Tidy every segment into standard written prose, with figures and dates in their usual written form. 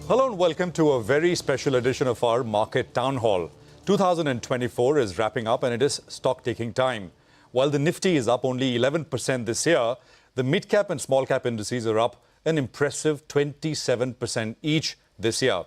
Hello and welcome to a very special edition of our Market Townhall. 2024 is wrapping up and it is stock-taking time. While the Nifty is up only 11% this year, the mid-cap and small-cap indices are up an impressive 27% each this year.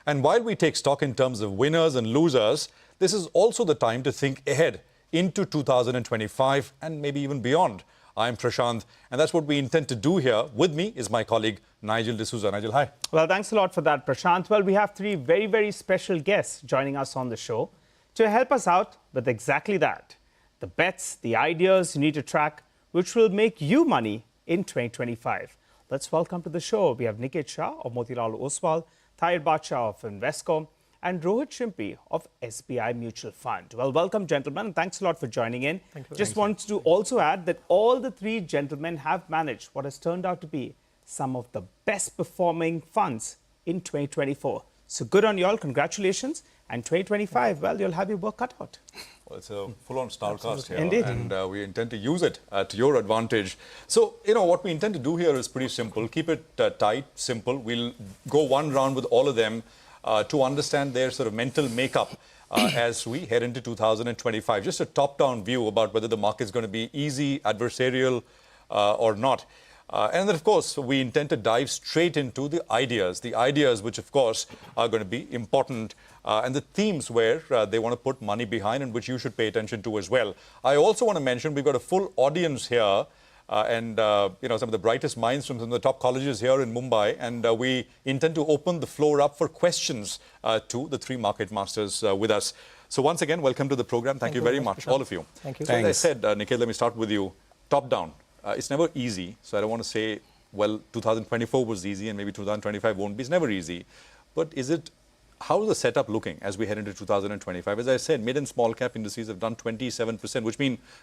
And while we take stock in terms of winners and losers, this is also the time to think ahead into 2025 and maybe even beyond. I'm Prashant, and that's what we intend to do here. With me is my colleague, Nigel D'Souza. Nigel, hi. Well, thanks a lot for that, Prashant. Well, we have three very, very special guests joining us on the show to help us out with exactly that. The bets, the ideas you need to track, which will make you money in 2025. Let's welcome to the show. We have Niket Shah of Motilal Oswal, Taher Badshah of Invesco, and Rohit Shimpi of SBI Mutual Fund. Well, welcome, gentlemen. Thanks a lot for joining in. Thank you. Just wanted to also add that all the three gentlemen have managed what has turned out to be some of the best performing funds in 2024. So good on you all. Congratulations. And 2025, well, you'll have your work cut out. Well, it's a full-on starcast here. Indeed. And we intend to use it to your advantage. So, what we intend to do here is pretty simple. Keep it tight, simple. We'll go one round with all of them to understand their sort of mental makeup as we head into 2025. Just a top-down view about whether the market's going to be easy, adversarial, or not. And then, of course, we intend to dive straight into the ideas which, of course, are going to be important, and the themes where they want to put money behind and which you should pay attention to as well. I also want to mention we've got a full audience here, and some of the brightest minds from some of the top colleges here in Mumbai, and we intend to open the floor up for questions to the three market masters with us. So once again, welcome to the program. Thank you very much, all of you. Thank you. So as I said, Niket, let me start with you. Top down. It's never easy, so I don't want to say, well, 2024 was easy and maybe 2025 won't be. It's never easy. But how is the setup looking as we head into 2025? As I said, mid and small cap indices have done 27%,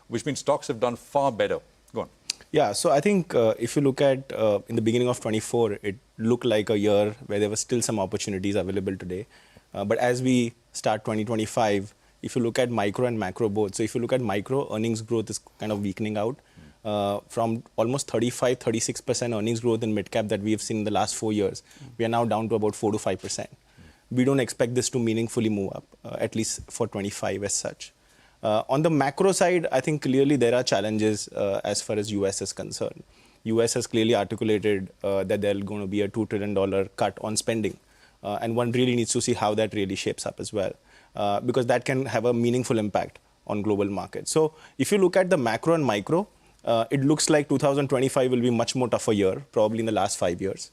which means stocks have done far better. Go on. Yeah, so I think if you look at in the beginning of 24, it looked like a year where there were still some opportunities available today. But as we start 2025, if you look at micro and macro both, so if you look at micro, earnings growth is kind of weakening out. From almost 35-36% earnings growth in mid-cap that we have seen in the last 4 years, we are now down to about 4 to 5%. We don't expect this to meaningfully move up, at least for 25 as such. On the macro side, I think clearly there are challenges as far as US is concerned. US has clearly articulated that there's going to be a $2 trillion cut on spending. And one really needs to see how that really shapes up as well, because that can have a meaningful impact on global markets. So if you look at the macro and micro, it looks like 2025 will be much more tougher year, probably in the last 5 years.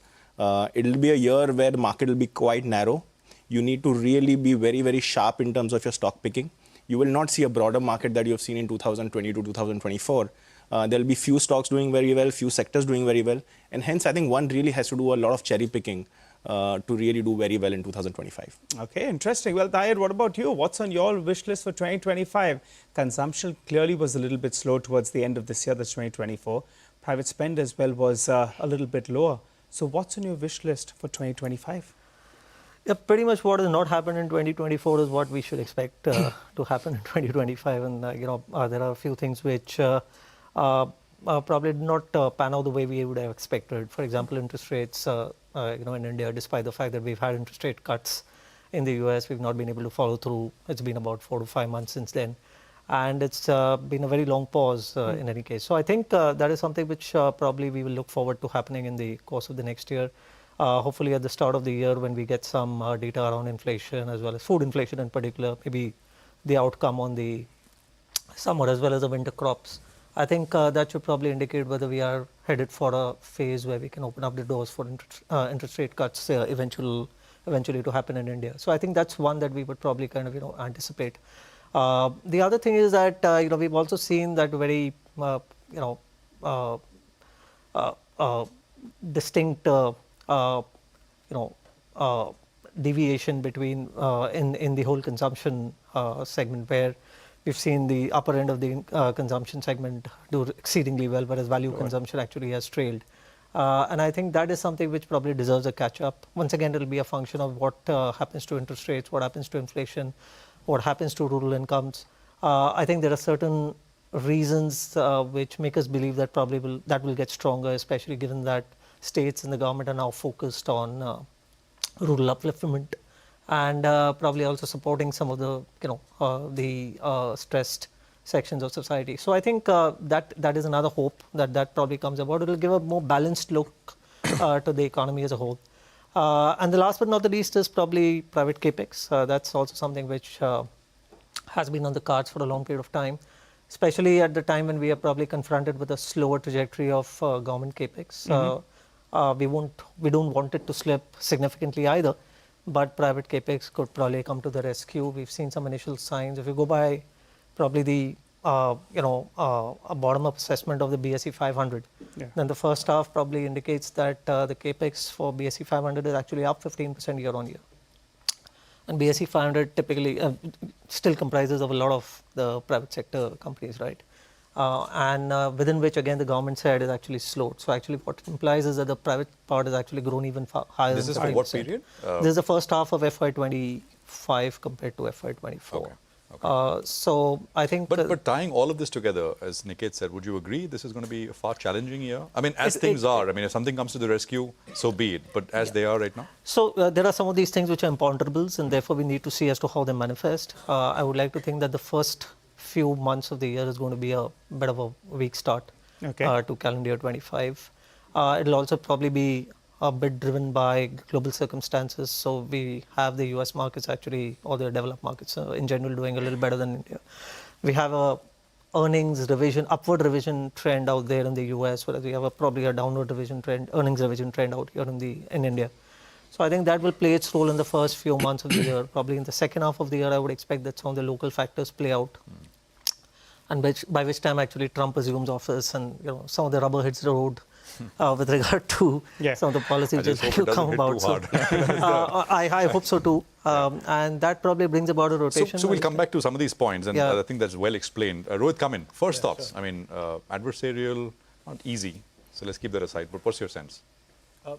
It'll be a year where the market will be quite narrow. You need to really be very, very sharp in terms of your stock picking. You will not see a broader market that you have seen in 2020 to 2024. There'll be few stocks doing very well, few sectors doing very well. And hence, I think one really has to do a lot of cherry picking to really do very well in 2025. Okay, interesting. Well, Taher, what about you? What's on your wish list for 2025? Consumption clearly was a little bit slow towards the end of this year, that's 2024. Private spend as well was a little bit lower. So what's on your wish list for 2025? Yeah, pretty much what has not happened in 2024 is what we should expect to happen in 2025. And, there are a few things which probably did not pan out the way we would have expected. For example, interest rates, in India, despite the fact that we've had interest rate cuts in the US, we've not been able to follow through. It's been about 4 to 5 months since then. And it's been a very long pause in any case. So I think that is something which probably we will look forward to happening in the course of the next year. Hopefully at the start of the year when we get some data around inflation as well as food inflation in particular, maybe the outcome on the summer as well as the winter crops. I think that should probably indicate whether we are headed for a phase where we can open up the doors for interest rate cuts eventually to happen in India. So I think that's one that we would probably kind of anticipate. The other thing is that we've also seen that very distinct deviation between in the whole consumption segment, where we've seen the upper end of the consumption segment do exceedingly well, whereas value consumption actually has trailed. And I think that is something which probably deserves a catch-up. Once again, it'll be a function of what happens to interest rates, what happens to inflation, what happens to rural incomes. I think there are certain reasons which make us believe that probably that will get stronger, especially given that states and the government are now focused on rural upliftment, and probably also supporting some of the stressed sections of society. So I think that is another hope that probably comes about. It will give a more balanced look to the economy as a whole. And the last but not the least is probably private capex. That's also something which has been on the cards for a long period of time, especially at the time when we are probably confronted with a slower trajectory of government capex. We don't want it to slip significantly either, but private capex could probably come to the rescue. We've seen some initial signs. If you go by probably the a bottom-up assessment of the BSE 500, then the first half probably indicates that the capex for BSE 500 is actually up 15% year-on-year. And BSE 500 typically still comprises of a lot of the private sector companies, right? And within which, again, the government side is actually slowed. So actually what it implies is that the private part has actually grown even higher. This is for what period? This is the first half of FY25 compared to FY24. Okay. Okay. So I think... But tying all of this together, as Niket said, would you agree this is going to be a far challenging year? I mean, as things are, I mean, if something comes to the rescue, so be it. But as they are right now? So there are some of these things which are imponderables, and therefore we need to see as to how they manifest. I would like to think that the first few months of the year is going to be a bit of a weak start to calendar year 25. It'll also probably be a bit driven by global circumstances. So we have the US markets actually, or the developed markets in general, doing a little better than India. We have a earnings revision, upward revision trend out there in the US, whereas we have probably a downward revision trend, earnings revision trend out here in India. So I think that will play its role in the first few months of the year. Probably in the second half of the year, I would expect that some of the local factors play out. And by which time actually Trump assumes office, and some of the rubber hits the road with regard to some of the policies that will come about. So, I hope so too. And that probably brings about a rotation. So we'll come back to some of these points, and I think that's well explained. Rohit, come in. First thoughts. Sure. I mean, adversarial, not easy. So let's keep that aside. But what's your sense?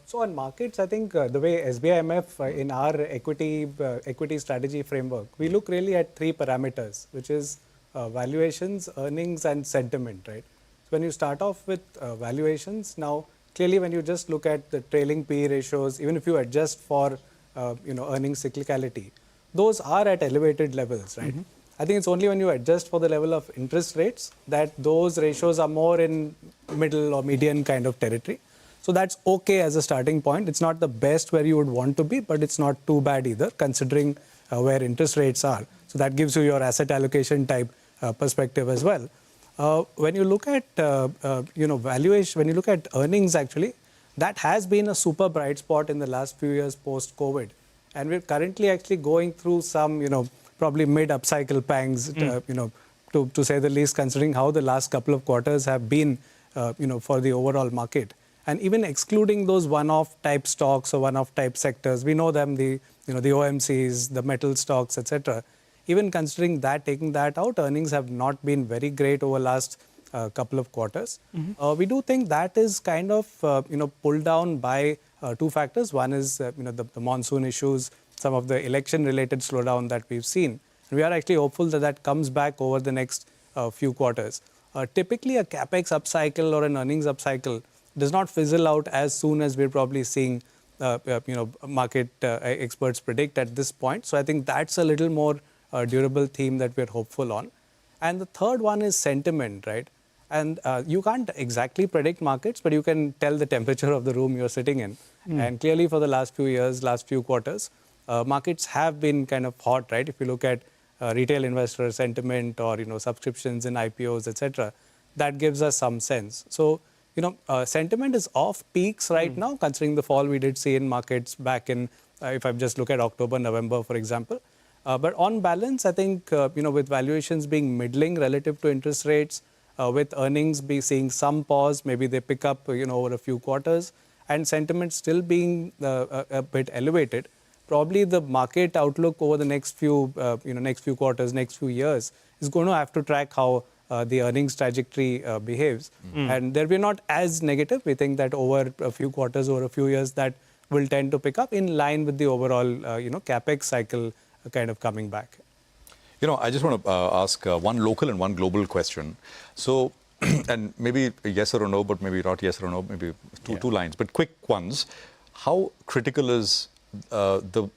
So on markets, I think the way SBIMF in our equity strategy framework, we look really at three parameters, which is valuations, earnings, and sentiment, right? So when you start off with valuations, now clearly when you just look at the trailing PE ratios, even if you adjust for earnings cyclicality, those are at elevated levels, right? I think it's only when you adjust for the level of interest rates that those ratios are more in middle or median kind of territory. So that's okay as a starting point. It's not the best where you would want to be, but it's not too bad either, considering where interest rates are. So that gives you your asset allocation type perspective as well. When you look at valuation, when you look at earnings, actually, that has been a super bright spot in the last few years post-COVID, and we're currently actually going through some probably mid-upcycle pangs, to say the least, considering how the last couple of quarters have been for the overall market. And even excluding those one-off type stocks or one-off type sectors, we know them, the OMCs, the metal stocks, etc. Even considering that, taking that out, earnings have not been very great over last couple of quarters. We do think that is kind of pulled down by two factors. One is the monsoon issues, some of the election-related slowdown that we've seen. And we are actually hopeful that that comes back over the next few quarters. Typically, a capex upcycle or an earnings upcycle does not fizzle out as soon as we're probably seeing market experts predict at this point. So I think that's a little more durable theme that we're hopeful on. And the third one is sentiment, right? And you can't exactly predict markets, but you can tell the temperature of the room you're sitting in. And clearly for the last few years, last few quarters, markets have been kind of hot, right? If you look at retail investor sentiment or subscriptions in IPOs, etc., that gives us some sense. So sentiment is off peaks right now, considering the fall we did see in markets back in, if I just look at October, November, for example. But on balance, I think, with valuations being middling relative to interest rates, with earnings seeing some pause, maybe they pick up, over a few quarters, and sentiment still being a bit elevated, probably the market outlook over the next few, quarters, next few years is going to have to track how the earnings trajectory behaves. And there we're not as negative. We think that over a few quarters, over a few years, that will tend to pick up in line with the overall, capex cycle kind of coming back. I just want to ask one local and one global question. So, and maybe a yes or a no, but maybe not yes or no, maybe two lines, but quick ones. How critical is the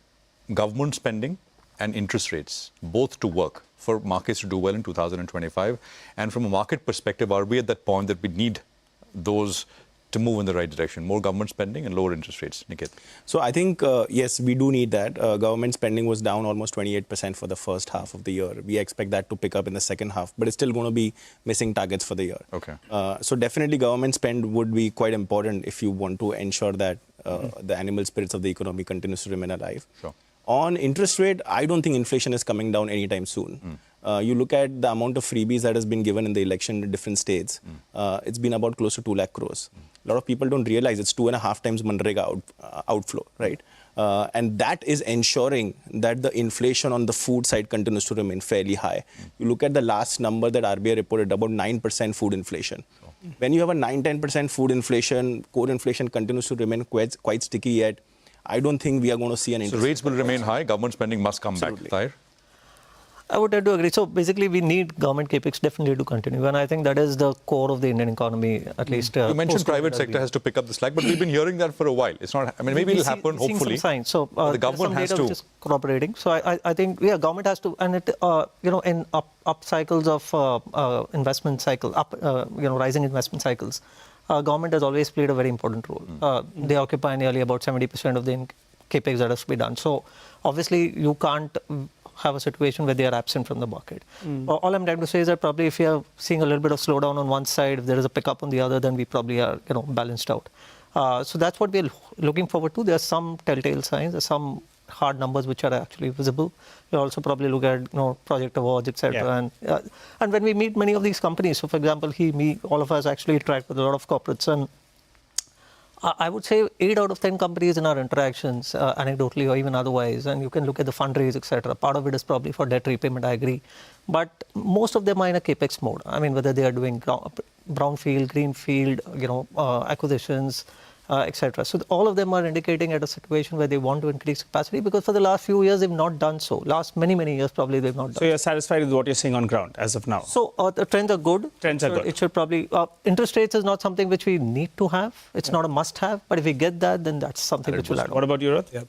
government spending and interest rates, both to work for markets to do well in 2025? And from a market perspective, are we at that point that we need those to move in the right direction? More government spending and lower interest rates. Niket. So I think, yes, we do need that. Government spending was down almost 28% for the first half of the year. We expect that to pick up in the second half, but it's still going to be missing targets for the year. Okay. So definitely government spend would be quite important if you want to ensure that the animal spirits of the economy continues to remain alive. Sure. On interest rate, I don't think inflation is coming down anytime soon. You look at the amount of freebies that has been given in the election in different states. It's been about close to 2 lakh crores. A lot of people don't realize it's 2.5 times Manrega outflow, right? And that is ensuring that the inflation on the food side continues to remain fairly high. You look at the last number that RBI reported, about 9% food inflation. When you have a 9-10% food inflation, core inflation continues to remain quite sticky yet. I don't think we are going to see an interest. So rates will remain high, government spending must come Absolutely. back. Taher? I would tend to agree. So basically, we need government capex definitely to continue, and I think that is the core of the Indian economy, at least. You mentioned private sector has to pick up the slack, but we've been hearing that for a while. It's not. I mean, maybe it'll happen. Seeing Hopefully, some signs. So the government has data to. Which is corroborating. So I think government has to, and it in up cycles of investment cycle, rising investment cycles, government has always played a very important role. They occupy nearly about 70% of the capex that has to be done. So obviously, you can't have a situation where they are absent from the market. All I'm trying to say is that probably if you are seeing a little bit of slowdown on one side, if there is a pickup on the other, then we probably are balanced out. So that's what we're looking forward to. There are some telltale signs, there are some hard numbers which are actually visible. We also probably look at project awards, etc. Yeah. And when we meet many of these companies, so for example, all of us actually interact with a lot of corporates, and I would say 8 out of 10 companies in our interactions, anecdotally or even otherwise, and you can look at the fundraise, etc. Part of it is probably for debt repayment, I agree. But most of them are in a capex mode. I mean, whether they are doing brownfield, greenfield, acquisitions, etc. So all of them are indicating at a situation where they want to increase capacity, because for the last few years they've not done so. Last many years probably they've not done so. So you're satisfied with what you're seeing on ground as of now? So the trends are good. Trends are good. It should probably, interest rates is not something which we need to have. It's not a must have, but if we get that, then that's something which will add on. What about you, Rohit? Yeah.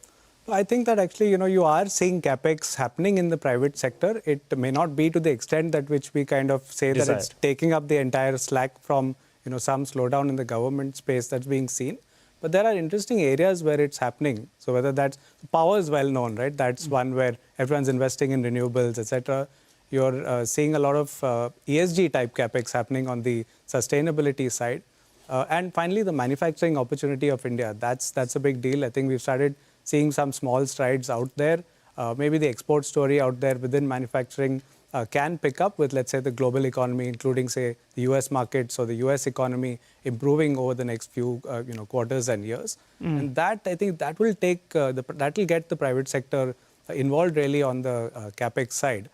I think that actually, you are seeing capex happening in the private sector. It may not be to the extent that which we kind of say that it's taking up the entire slack from, some slowdown in the government space that's being seen. But there are interesting areas where it's happening. So whether that's power is well known, right? That's one where everyone's investing in renewables, etc. You're seeing a lot of ESG type capex happening on the sustainability side. And finally, the manufacturing opportunity of India. That's a big deal. I think we've started seeing some small strides out there. Maybe the export story out there within manufacturing can pick up with, let's say, the global economy, including, say, the US markets or the US economy improving over the next few quarters and years. And that, I think, that will take that will get the private sector involved really on the capex side.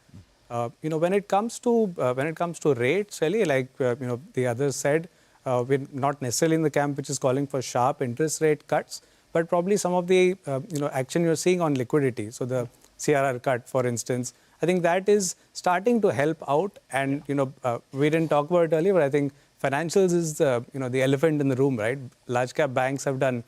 When it comes to rates, really, like the others said, we're not necessarily in the camp which is calling for sharp interest rate cuts, but probably some of the action you're seeing on liquidity. So the CRR cut, for instance, I think that is starting to help out. And we didn't talk about it earlier, but I think financials is the elephant in the room, right? Large cap banks have done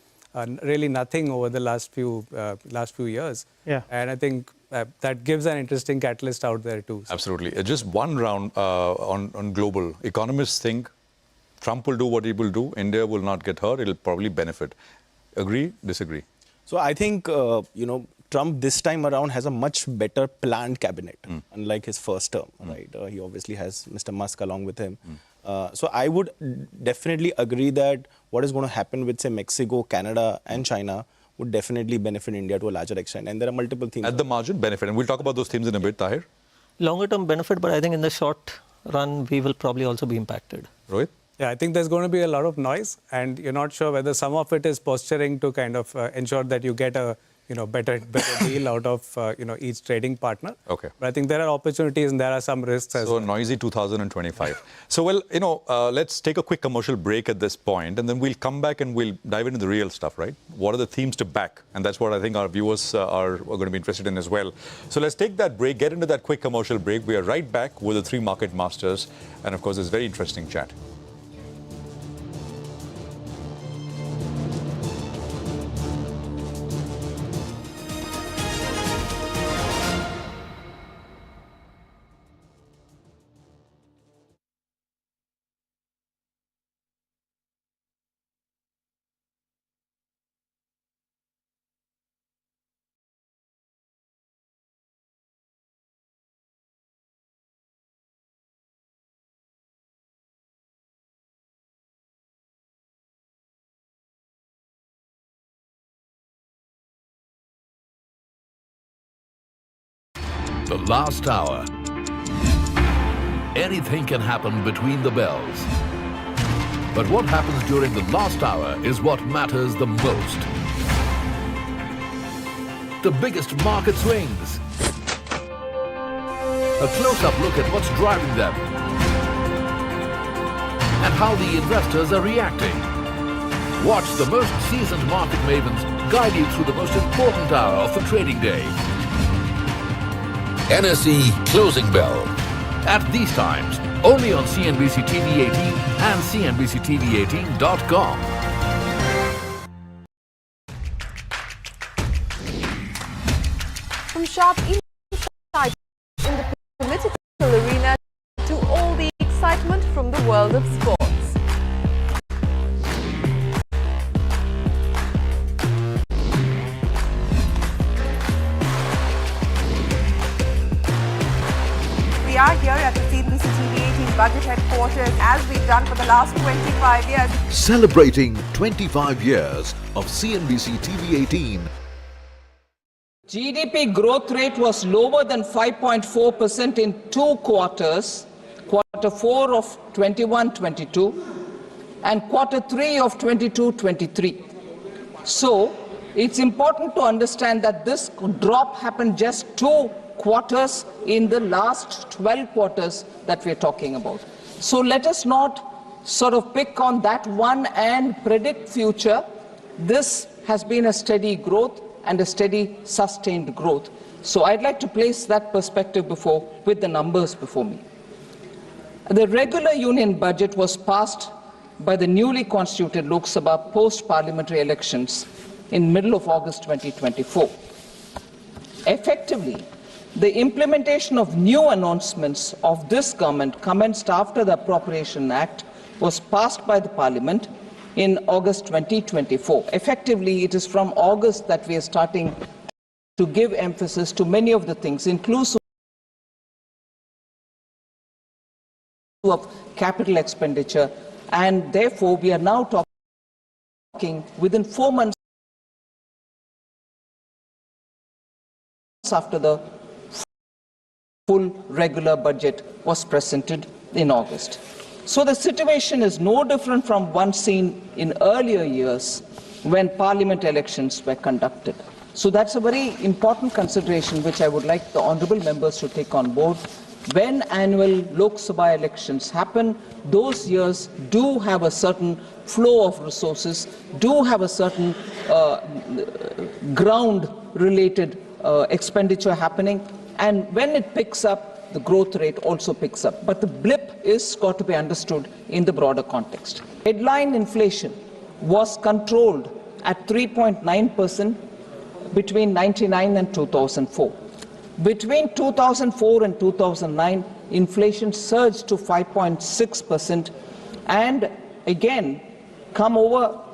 really nothing over the last few years. Yeah. And I think that gives an interesting catalyst out there too. Absolutely. Just one round on global. Economists think Trump will do what he will do. India will not get hurt. It'll probably benefit. Agree? Disagree? So I think, Trump this time around has a much better planned cabinet, unlike his first term, right? He obviously has Mr. Musk along with him. So I would definitely agree that what is going to happen with, say, Mexico, Canada and China would definitely benefit India to a larger extent. And there are multiple themes. At the margin, benefit. And we'll talk about those themes in a bit, Taher. Longer term benefit, but I think in the short run, we will probably also be impacted. Rohit? Yeah, I think there's going to be a lot of noise, and you're not sure whether some of it is posturing to kind of ensure that you get a better deal out of each trading partner. Okay. But I think there are opportunities and there are some risks as well. So noisy 2025. So let's take a quick commercial break at this point, and then we'll come back and we'll dive into the real stuff, right? What are the themes to back? And that's what I think our viewers are going to be interested in as well. So let's take that break, get into that quick commercial break. We are right back with the three market masters, and of course, this very interesting chat. the last hour. Anything can happen between the bells. But what happens during the last hour is what matters the most. The biggest market swings. A close-up look at what's driving them and how the investors are reacting. Watch the most seasoned market mavens guide you through the most important hour of the trading day. NSE Closing Bell. At these times, only on CNBC-TV18 and CNBC-TV18.com. From sharp insights in the political arena to all the excitement from the world of sports. We are here at the CNBC-TV18 budget headquarters as we've done for the last 25 years. Celebrating 25 years of CNBC-TV18. GDP growth rate was lower than 5.4% in 2 quarters, quarter 4 of 21-22 and quarter 3 of 22-23. So it's important to understand that this drop happened just 2 quarters in the last 12 quarters that we're talking about. So let us not sort of pick on that one and predict future. This has been a steady growth and a steady sustained growth. So I'd like to place that perspective with the numbers before me. The regular union budget was passed by the newly constituted Lok Sabha post-parliamentary elections in middle of August 2024. Effectively, the implementation of new announcements of this government commenced after the Appropriation Act was passed by the Parliament in August 2024. Effectively, it is from August that we are starting to give emphasis to many of the things, inclusive of capital expenditure, and therefore we are now talking within 4 months after the full regular budget was presented in August. So the situation is no different from one seen in earlier years when parliament elections were conducted. So that's a very important consideration which I would like the honourable members to take on board. When annual Lok Sabha elections happen, those years do have a certain flow of resources, do have a certain ground-related expenditure happening, and when it picks up, the growth rate also picks up. But the blip is got to be understood in the broader context. Headline inflation was controlled at 3.9% between 1999 and 2004. Between 2004 and 2009, inflation surged to 5.6%, and again,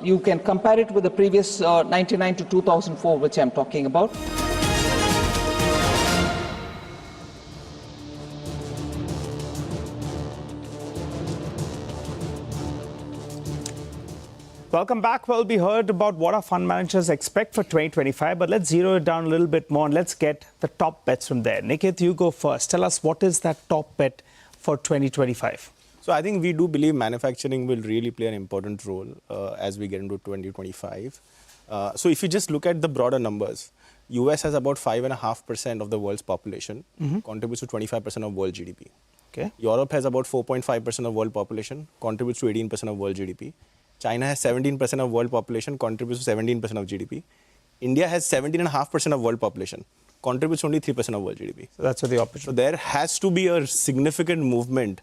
you can compare it with the previous 99 to 2004, which I'm talking about. Welcome back. Well, we heard about what our fund managers expect for 2025, but let's zero it down a little bit more and let's get the top bets from there. Niket, you go first. Tell us what is that top bet for 2025? So I think we do believe manufacturing will really play an important role as we get into 2025. So if you just look at the broader numbers, US has about 5.5% of the world's population, contributes to 25% of world GDP. Okay. Europe has about 4.5% of world population, contributes to 18% of world GDP. China has 17% of world population, contributes to 17% of GDP. India has 17.5% of world population, contributes only 3% of world GDP. So that's what the opportunity. So there has to be a significant movement,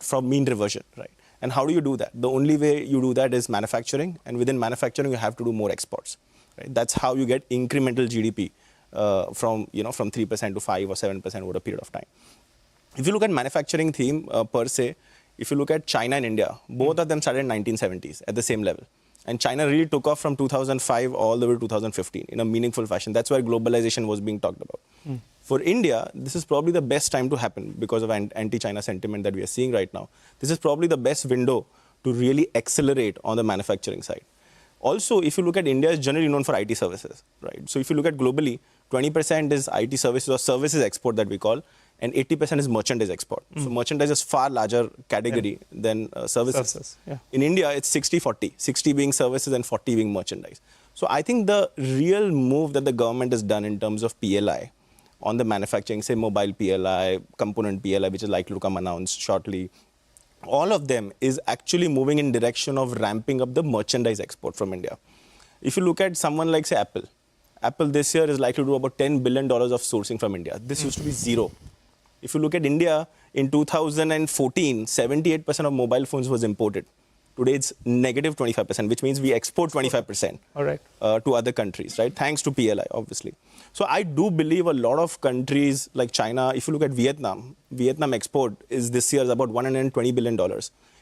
from mean reversion, right? And how do you do that? The only way you do that is manufacturing, and within manufacturing you have to do more exports, right? That's how you get incremental GDP from 3% to 5 or 7% over a period of time. If you look at manufacturing theme per se, if you look at China and India, both of them started in 1970s at the same level. And China really took off from 2005 all the way to 2015 in a meaningful fashion. That's where globalization was being talked about. For India, this is probably the best time to happen because of anti-China sentiment that we are seeing right now. This is probably the best window to really accelerate on the manufacturing side. Also, if you look at India, is generally known for IT services, right? So if you look at globally, 20% is IT services or services export that we call, and 80% is merchandise export. So merchandise is far larger category than services. Yeah. In India, it's 60-40, 60 being services and 40 being merchandise. So I think the real move that the government has done in terms of PLI on the manufacturing, say mobile PLI, component PLI, which is likely to come announced shortly, all of them is actually moving in direction of ramping up the merchandise export from India. If you look at someone like, say, Apple, Apple this year is likely to do about $10 billion of sourcing from India. This used to be zero. If you look at India, in 2014, 78% of mobile phones was imported. Today, it's negative 25%, which means we export 25% to other countries, right? Thanks to PLI, obviously. So I do believe a lot of countries like China, if you look at Vietnam, Vietnam export is this year is about $120 billion.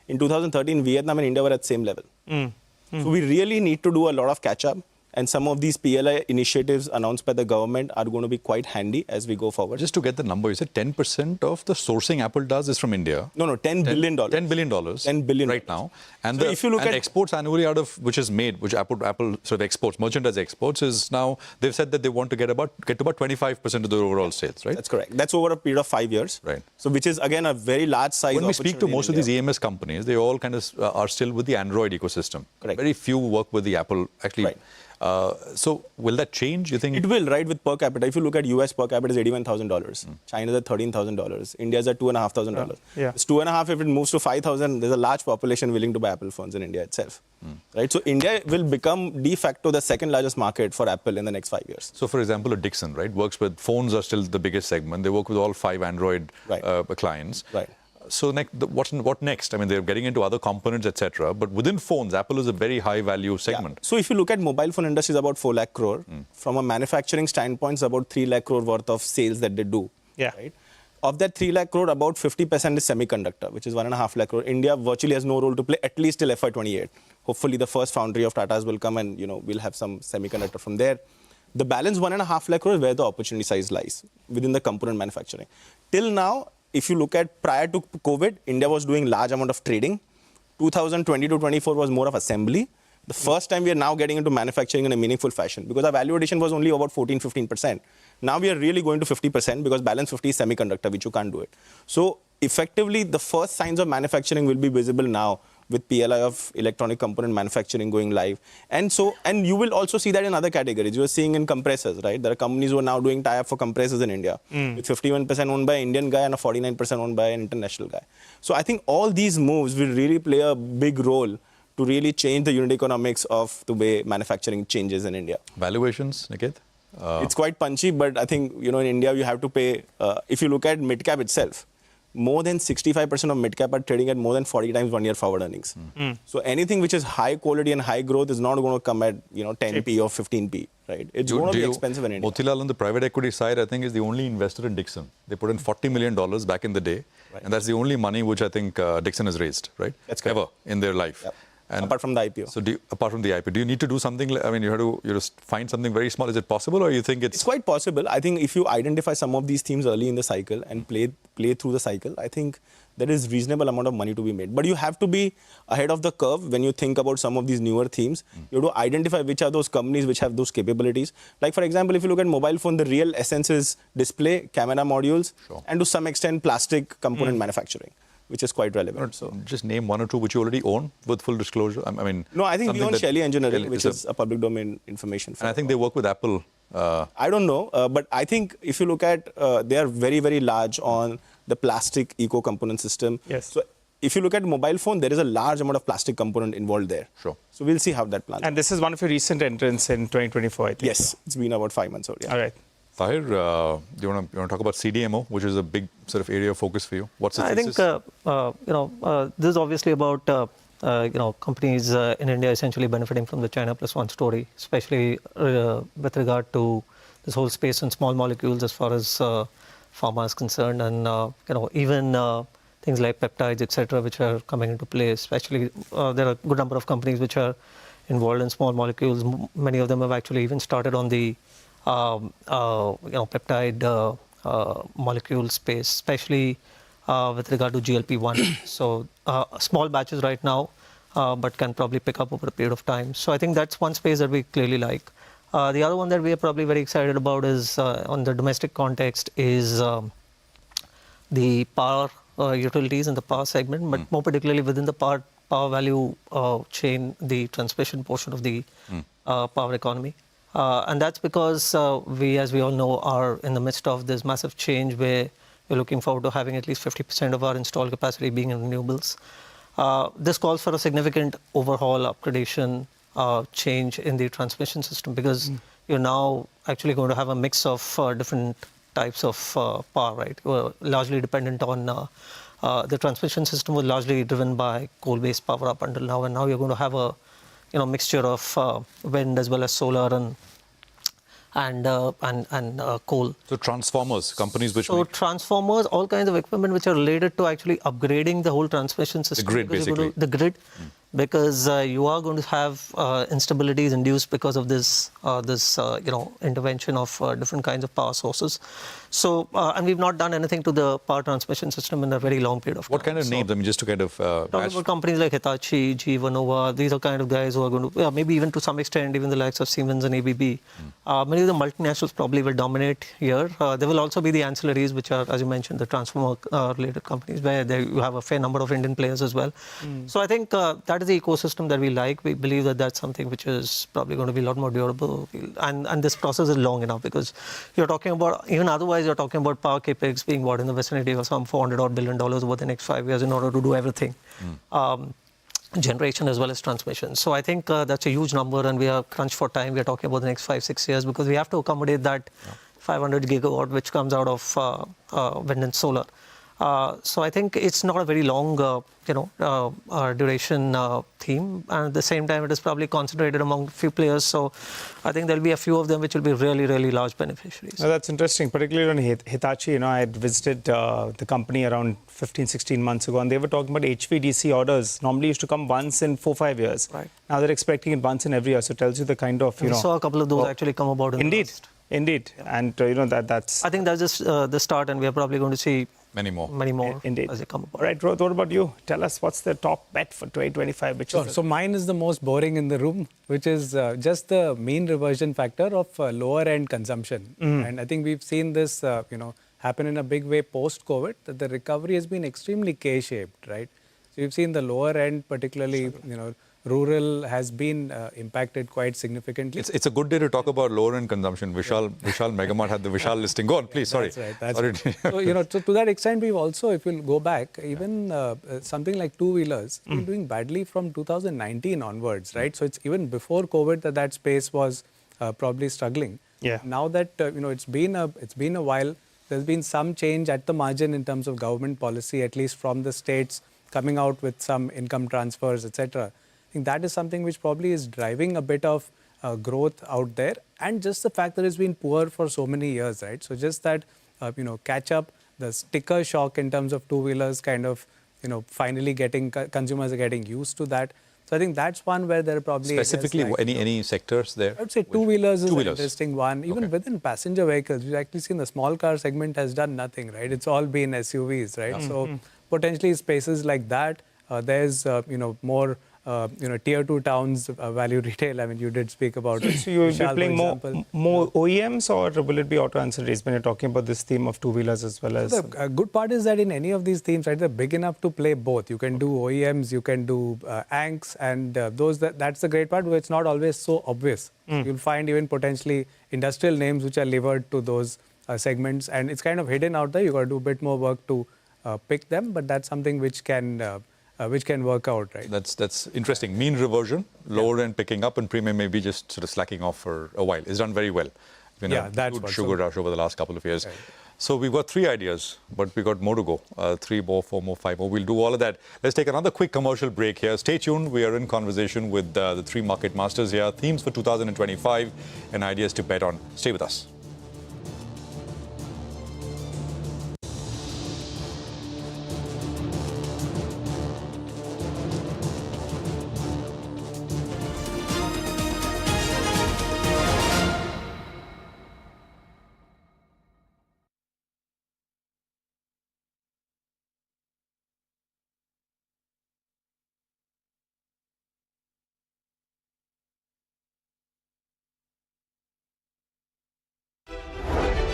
In 2013, Vietnam and India were at the same level. So we really need to do a lot of catch-up. And some of these PLI initiatives announced by the government are going to be quite handy as we go forward. Just to get the number, you said 10% of the sourcing Apple does is from India. No, $10 billion. $10 billion. $10 billion. Right now. And so if you look at exports annually out of, which is made, which Apple sort of exports, merchandise exports, is now, they've said that they want to get to about 25% of the overall sales, right? That's correct. That's over a period of 5 years. Right. So which is, again, a very large size When we speak to most of these EMS companies, they all kind of are still with the Android ecosystem. Correct. Very few work with the Apple, actually. Right. So will that change, you think? It will, right, with per capita. If you look at US per capita is $81,000. China's at $13,000. India's at $2,500. Yeah. It's 2.5. If it moves to 5,000, there's a large population willing to buy Apple phones in India itself. Right. So India will become de facto the second largest market for Apple in the next 5 years. So, for example, a Dixon, right, works with phones are still the biggest segment. They work with all 5 Android clients. Right. So what next? I mean, they're getting into other components, etc. But within phones, Apple is a very high value segment. Yeah. So if you look at mobile phone industry, is about 4 lakh crore. From a manufacturing standpoint, it's about 3 lakh crore worth of sales that they do. Yeah. Right. Of that 3 lakh crore, about 50% is semiconductor, which is 1.5 lakh crore. India virtually has no role to play, at least till FY28. Hopefully, the first foundry of Tata's will come and, we'll have some semiconductor from there. The balance 1.5 lakh crore is where the opportunity size lies, within the component manufacturing. Till now, if you look at prior to COVID, India was doing large amount of trading. 2020 to 24 was more of assembly. The first time we are now getting into manufacturing in a meaningful fashion, because our value addition was only about 14-15%. Now we are really going to 50% because balance 50 is semiconductor, which you can't do it. So effectively, the first signs of manufacturing will be visible now with PLI of electronic component manufacturing going live. And you will also see that in other categories. You are seeing in compressors, right? There are companies who are now doing tie-up for compressors in India, with 51% owned by an Indian guy and a 49% owned by an international guy. So I think all these moves will really play a big role to really change the unit economics of the way manufacturing changes in India. Valuations, Niket? It's quite punchy, but I think, in India, you have to pay, if you look at mid-cap itself, more than 65% of mid-cap are trading at more than 40 times 1 year forward earnings. So anything which is high quality and high growth is not going to come at 10p or 15p, right? It's going to be expensive in India. Motilal on the private equity side, I think, is the only investor in Dixon. They put in $40 million back in the day, and that's the only money which I think Dixon has raised, right? That's correct. Ever in their life. Yep. And apart from the IPO. So apart from the IPO, do you need to do something? I mean, you have to find something very small. Is it possible, or you think it's quite possible? I think if you identify some of these themes early in the cycle and play through the cycle, I think there is reasonable amount of money to be made. But you have to be ahead of the curve when you think about some of these newer themes. You have to identify which are those companies which have those capabilities. Like, for example, if you look at mobile phone, the real essence is display, camera modules, and to some extent plastic component manufacturing, which is quite relevant. So just name 1 or 2 which you already own with full disclosure. I mean, no, I think we own Shelly Engineering, which is a public domain information. And I think they work with Apple. I don't know, but I think if you look at, they are very, very large on the plastic eco component system. Yes. So if you look at mobile phone, there is a large amount of plastic component involved there. Sure. So we'll see how that plans. And this is one of your recent entrants in 2024, I think. Yes, it's been about 5 months old. Yeah. All right. Taher, do you want to talk about CDMO, which is a big sort of area of focus for you? What's the thesis? I think this is obviously about companies in India essentially benefiting from the China Plus One story, especially with regard to this whole space and small molecules as far as pharma is concerned, and even things like peptides, etc., which are coming into play. Especially there are a good number of companies which are involved in small molecules. Many of them have actually even started on the peptide molecule space, especially with regard to GLP-1. So small batches right now, but can probably pick up over a period of time. So I think that's one space that we clearly like. The other one that we are probably very excited about is on the domestic context is the power utilities in the power segment, but more particularly within the power value chain, the transmission portion of the power economy. And that's because we, as we all know, are in the midst of this massive change where we're looking forward to having at least 50% of our installed capacity being in renewables. This calls for a significant overhaul, upgradation, change in the transmission system, because you're now actually going to have a mix of different types of power, right? We're largely dependent on the transmission system was largely driven by coal-based power up until now, and now you're going to have a mixture of wind as well as solar and coal. So transformers, companies which make transformers, all kinds of equipment which are related to actually upgrading the whole transmission system. The grid, basically. The grid, because you are going to have instabilities induced because of this intervention of different kinds of power sources. So, and we've not done anything to the power transmission system in a very long period of time. What kind of names? I mean, just to kind of talking about companies like Hitachi, GE Vernova, these are kind of guys who are going to, maybe even to some extent, even the likes of Siemens and ABB. Many of the multinationals probably will dominate here. There will also be the ancillaries, which are, as you mentioned, the transformer-related companies, where you have a fair number of Indian players as well. So I think that is the ecosystem that we like. We believe that that's something which is probably going to be a lot more durable. And this process is long enough, because you're talking about, even otherwise, you're talking about power capex being what, in the vicinity of some $400 billion over the next 5 years in order to do everything. Generation as well as transmission. So I think that's a huge number, and we are crunched for time. We are talking about the next 5-6 years, because we have to accommodate that 500 gigawatt which comes out of wind and solar. So I think it's not a very long, duration theme, and at the same time, it is probably concentrated among a few players. So I think there'll be a few of them which will be really, really large beneficiaries. Now, that's interesting, particularly on Hitachi. I had visited the company around 15, 16 months ago, and they were talking about HVDC orders. Normally used to come once in 4-5 years. Right. Now they're expecting it once in every year. So it tells you the kind of, We saw a couple of those actually come about in the last. Indeed. Yeah. And, that's... I think that's just the start, and we are probably going to see many more Indeed. as they come about. All right, Rohit, what about you? Tell us, what's the top bet for 2025? So mine is the most boring in the room, which is just the mean reversion factor of lower end consumption. And I think we've seen this, happen in a big way post-COVID, that the recovery has been extremely K-shaped, right? So you've seen the lower end, particularly, rural, has been impacted quite significantly. It's a good day to talk about lower end consumption. Vishal Megamart had the Vishal listing. Go on, please. Sorry. That's right. So, to that extent, we've also, if you go back, even something like two-wheelers, been doing badly from 2019 onwards, right? So it's even before COVID that space was probably struggling. Yeah. Now that it's been a while, there's been some change at the margin in terms of government policy, at least from the states coming out with some income transfers, etc. I think that is something which probably is driving a bit of growth out there, and just the fact that it's been poor for so many years, right? So just that, catch up, the sticker shock in terms of two-wheelers kind of, finally consumers are getting used to that. So I think that's one where there are probably... Specifically, any sectors there? I would say two-wheelers is an interesting one. Even within passenger vehicles, we've actually seen the small car segment has done nothing, right? It's all been SUVs, right? So potentially spaces like that, there's, more... tier 2 towns, value retail. I mean, you did speak about it. So you'll be playing more OEMs, or will it be auto ancillaries when you're talking about this theme of two-wheelers as well as... So the good part is that in any of these themes, right, they're big enough to play both. You can do OEMs, you can do ANCs, and that's the great part, where it's not always so obvious. You'll find even potentially industrial names which are levered to those segments, and it's kind of hidden out there. You've got to do a bit more work to pick them, but that's something which can work out, right? That's interesting. Mean reversion, lower end picking up, and premium maybe just sort of slacking off for a while. It's done very well. It's been a good sugar rush over the last couple of years. Right. So we've got 3 ideas, but we've got more to go. 3 more, 4 more, 5 more. We'll do all of that. Let's take another quick commercial break here. Stay tuned. We are in conversation with the 3 market masters here. Themes for 2025 and ideas to bet on. Stay with us.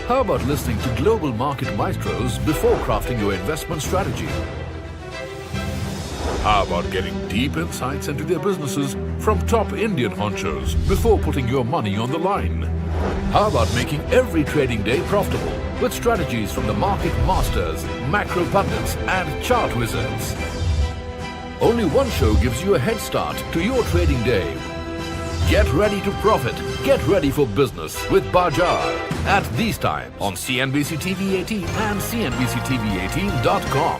How about listening to global market maestros before crafting your investment strategy? How about getting deep insights into their businesses from top Indian honchos before putting your money on the line? How about making every trading day profitable with strategies from the market masters, macro pundits and chart wizards? Only one show gives you a head start to your trading day. Get ready to profit. Get ready for business with Badshah at these times on CNBC-TV18 and CNBC-TV18.com.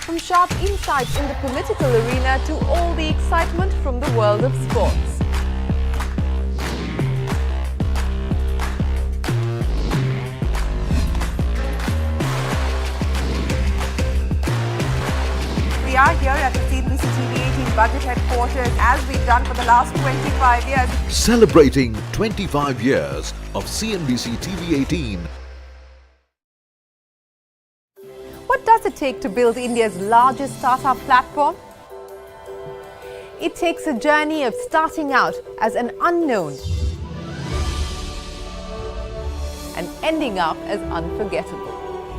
From sharp insights in the political arena to all the excitement from the world of sports. We are here at the CNBC-TV18 budget headquarters as we've done for the last 25 years. Celebrating 25 years of CNBC-TV18. What does it take to build India's largest startup platform? It takes a journey of starting out as an unknown and ending up as unforgettable.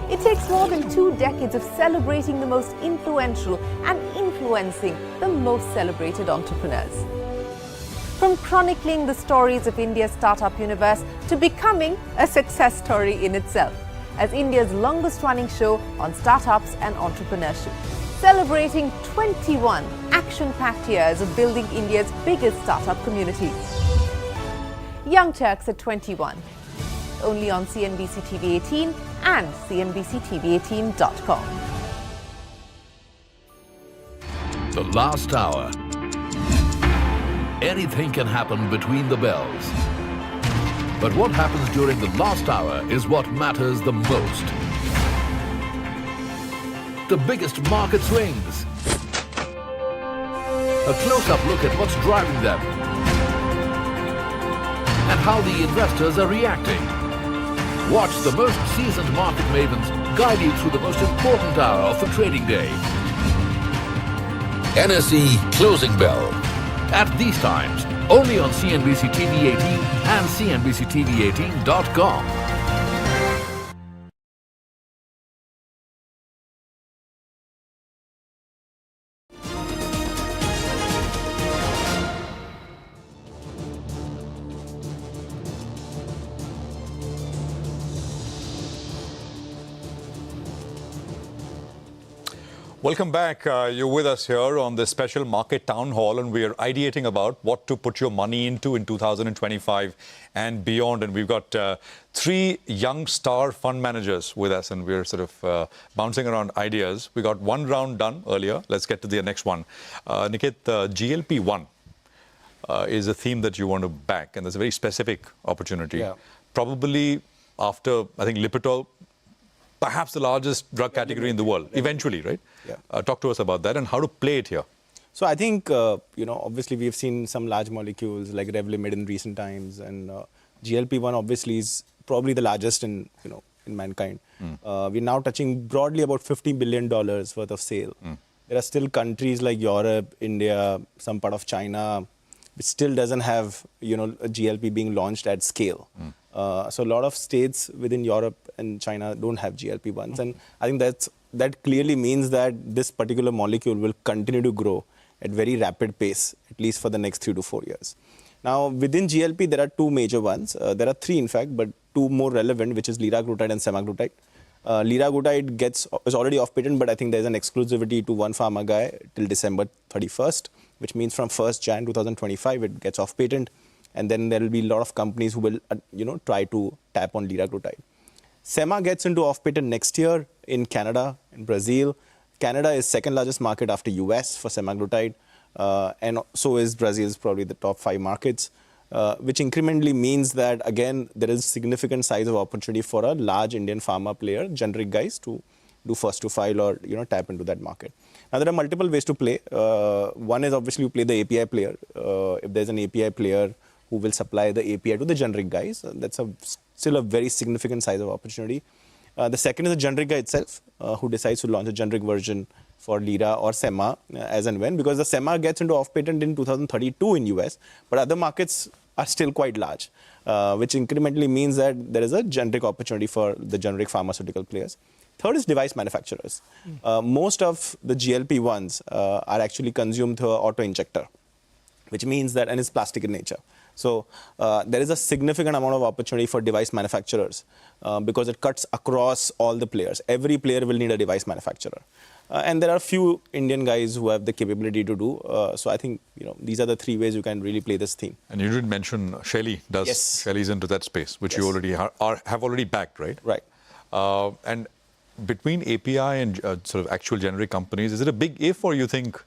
It takes more than 2 decades of celebrating the most influential and influencing the most celebrated entrepreneurs. From chronicling the stories of India's startup universe to becoming a success story in itself, as India's longest-running show on startups and entrepreneurship, celebrating 21 action-packed years of building India's biggest startup community. Young Turks at 21, only on CNBC-TV18 and CNBC-TV18.com. The last hour. Anything can happen between the bells. But what happens during the last hour is what matters the most. The biggest market swings. A close-up look at what's driving them. And how the investors are reacting. Watch the most seasoned market mavens guide you through the most important hour of the trading day. NSE Closing Bell. At these times, only on CNBC-TV18 and CNBC-TV18.com. Welcome back. You're with us here on this special Market Town Hall, and we're ideating about what to put your money into in 2025 and beyond. And we've got 3 young star fund managers with us, and we're sort of bouncing around ideas. We got 1 round done earlier. Let's get to the next one. Niket, GLP-1 is a theme that you want to back, and there's a very specific opportunity. Yeah. Probably after, I think, Lipitor, perhaps the largest drug category in the world, eventually, right? Yeah. Talk to us about that and how to play it here. So I think, obviously we've seen some large molecules like Revlimid in recent times, and GLP-1 obviously is probably the largest in mankind. We're now touching broadly about $50 billion worth of sale. There are still countries like Europe, India, some part of China, which still doesn't have, a GLP being launched at scale. So a lot of states within Europe and China don't have GLP-1s. And I think that clearly means that this particular molecule will continue to grow. at very rapid pace, at least for the next 3 to 4 years. Now, within GLP, there are two major ones. There are three, in fact, but two more relevant, which is liraglutide and semaglutide. Liraglutide is already off patent, but I think there's an exclusivity to one pharma guy till December 31st, which means from 1st Jan 2025, it gets off patent. And then there will be a lot of companies who will, try to tap on liraglutide. Sema gets into off patent next year in Canada, in Brazil. Canada is second largest market after US for semaglutide. And so is Brazil's probably the top 5 markets, which incrementally means that, again, there is significant size of opportunity for a large Indian pharma player, generic guys, to do first to file or, tap into that market. Now, there are multiple ways to play. One is obviously you play the API player. If there's an API player who will supply the API to the generic guys, that's still a very significant size of opportunity. The second is the generic guy itself, who decides to launch a generic version for Lira or Sema as and when, because the Sema gets into off-patent in 2032 in US, but other markets are still quite large, which incrementally means that there is a generic opportunity for the generic pharmaceutical players. Third is device manufacturers. Most of the GLP-1s are actually consumed through an auto-injector, which means that, and it's plastic in nature. So there is a significant amount of opportunity for device manufacturers because it cuts across all the players. Every player will need a device manufacturer. And there are a few Indian guys who have the capability to do. So I think these are the three ways you can really play this theme. And you did mention Shelly does. Yes. Shelly's into that space, which you already have already backed, right? Right. And between API and sort of actual generic companies, is it a big if, or you think?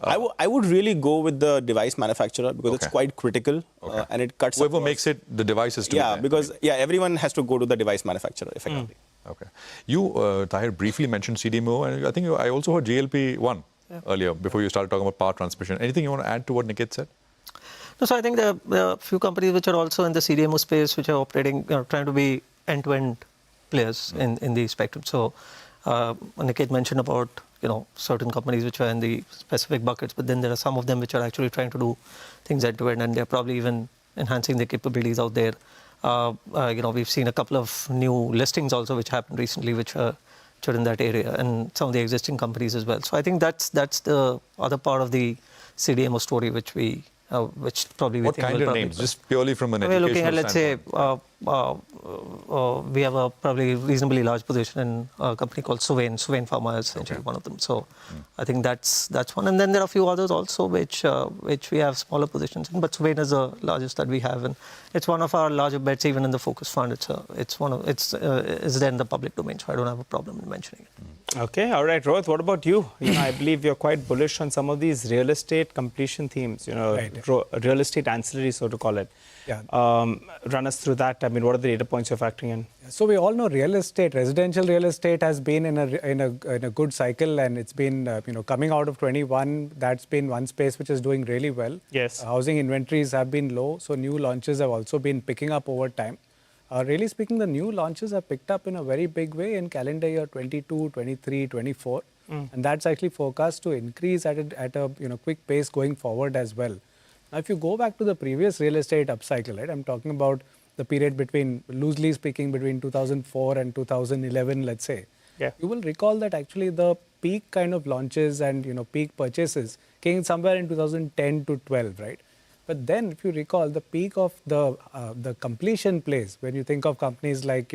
I would really go with the device manufacturer because it's quite critical and it cuts. Whoever makes it, the devices to be there. Because everyone has to go to the device manufacturer effectively. Okay. You, Taher, briefly mentioned CDMO, and I think I also heard GLP-1 earlier before you started talking about power transmission. Anything you want to add to what Niket said? No, so I think there are a few companies which are also in the CDMO space, which are operating, trying to be end-to-end players in the spectrum. So Niket mentioned about certain companies which are in the specific buckets, but then there are some of them which are actually trying to do things end-to-end, and they're probably even enhancing their capabilities out there. We've seen a couple of new listings also which happened recently, which are in that area, and some of the existing companies as well. So I think that's the other part of the CDMO story which probably we what think kind will of names? Just purely from an we're looking at, educational we have a probably reasonably large position in a company called Suvain. Suvain Pharma is essentially one of them. So I think that's one. And then there are a few others also which we have smaller positions in. But Suvain is the largest that we have, and it's one of our larger bets even in the focus fund. It's there in the public domain, so I don't have a problem in mentioning it. Okay, all right, Rohit, what about you? I believe you're quite bullish on some of these real estate completion themes, real estate ancillary, so to call it. Yeah. Run us through that. I mean, what are the data points you're factoring in? So we all know real estate, residential real estate has been in a good cycle, and it's been coming out of 21. That's been one space which is doing really well. Yes. Housing inventories have been low, so new launches have also been picking up over time. Really speaking, the new launches have picked up in a very big way in calendar year 22, 23, 24, and that's actually forecast to increase at a quick pace going forward as well. Now, if you go back to the previous real estate upcycle, right, I'm talking about the period between, loosely speaking, between 2004 and 2011, let's say. Yeah. You will recall that actually the peak kind of launches and peak purchases came somewhere in 2010 to 12, right? But then, if you recall, the peak of the completion plays, when you think of companies like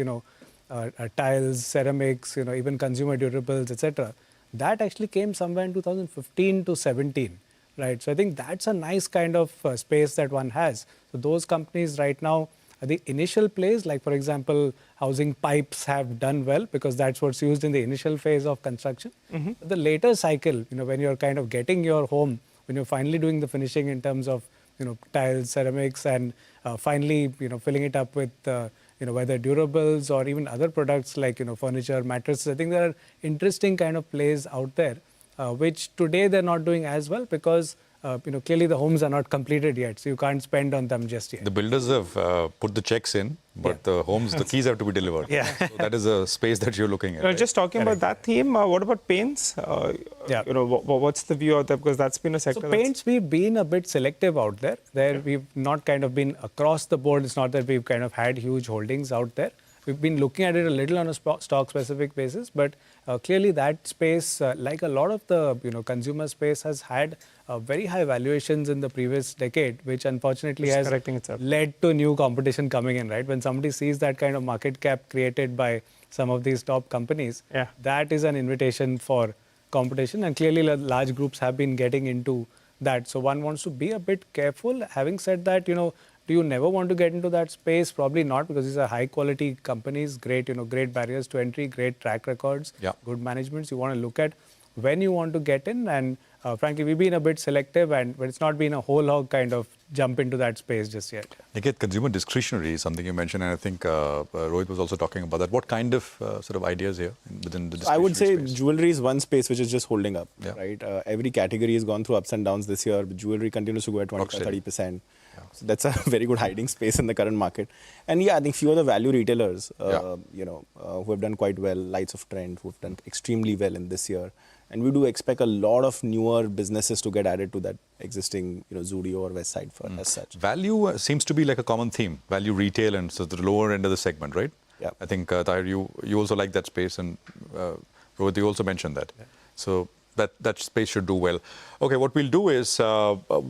tiles, ceramics, even consumer durables, etc., that actually came somewhere in 2015 to 17. Right, so I think that's a nice kind of space that one has. So those companies right now, the initial plays, like for example, housing pipes have done well because that's what's used in the initial phase of construction. But the later cycle, when you're kind of getting your home, when you're finally doing the finishing in terms of tiles, ceramics, and finally filling it up with whether durables or even other products like furniture, mattresses. I think there are interesting kind of plays out there. Which today they're not doing as well because clearly the homes are not completed yet, so you can't spend on them just yet. The builders have put the checks in, but the homes, the keys have to be delivered. Yeah. So that is a space that you're looking at. Just talking about that theme, what about paints? What's the view out there? Because that's been a sector. So paints, we've been a bit selective out there. We've not kind of been across the board. It's not that we've kind of had huge holdings out there. we've been looking at it a little on a stock-specific basis, but clearly that space, like a lot of the consumer space, has had very high valuations in the previous decade, which unfortunately has led to new competition coming in, right? When somebody sees that kind of market cap created by some of these top companies, that is an invitation for competition, and clearly large groups have been getting into that. So one wants to be a bit careful. Having said that, do you never want to get into that space? Probably not, because these are high quality companies, great, great barriers to entry, great track records, good managements. You want to look at when you want to get in, and frankly, we've been a bit selective, but it's not been a whole hog kind of jump into that space just yet. Niket, consumer discretionary is something you mentioned, and I think Rohit was also talking about that. What kind of sort of ideas here within the discretionary I would say space? jewelry is one space which is just holding up, right? Every category has gone through ups and downs this year. Jewelry continues to go at 25-30%. So that's a very good hiding space in the current market. And I think few of the value retailers, who have done quite well, Lights of Trend, who have done extremely well in this year. And we do expect a lot of newer businesses to get added to that existing, Zudio or West Side for as such. Value seems to be like a common theme. Value retail and so the lower end of the segment, right? Yeah. I think Taher, you also like that space, and Rohit, you also mentioned that. So that space should do well. Okay, what we'll do is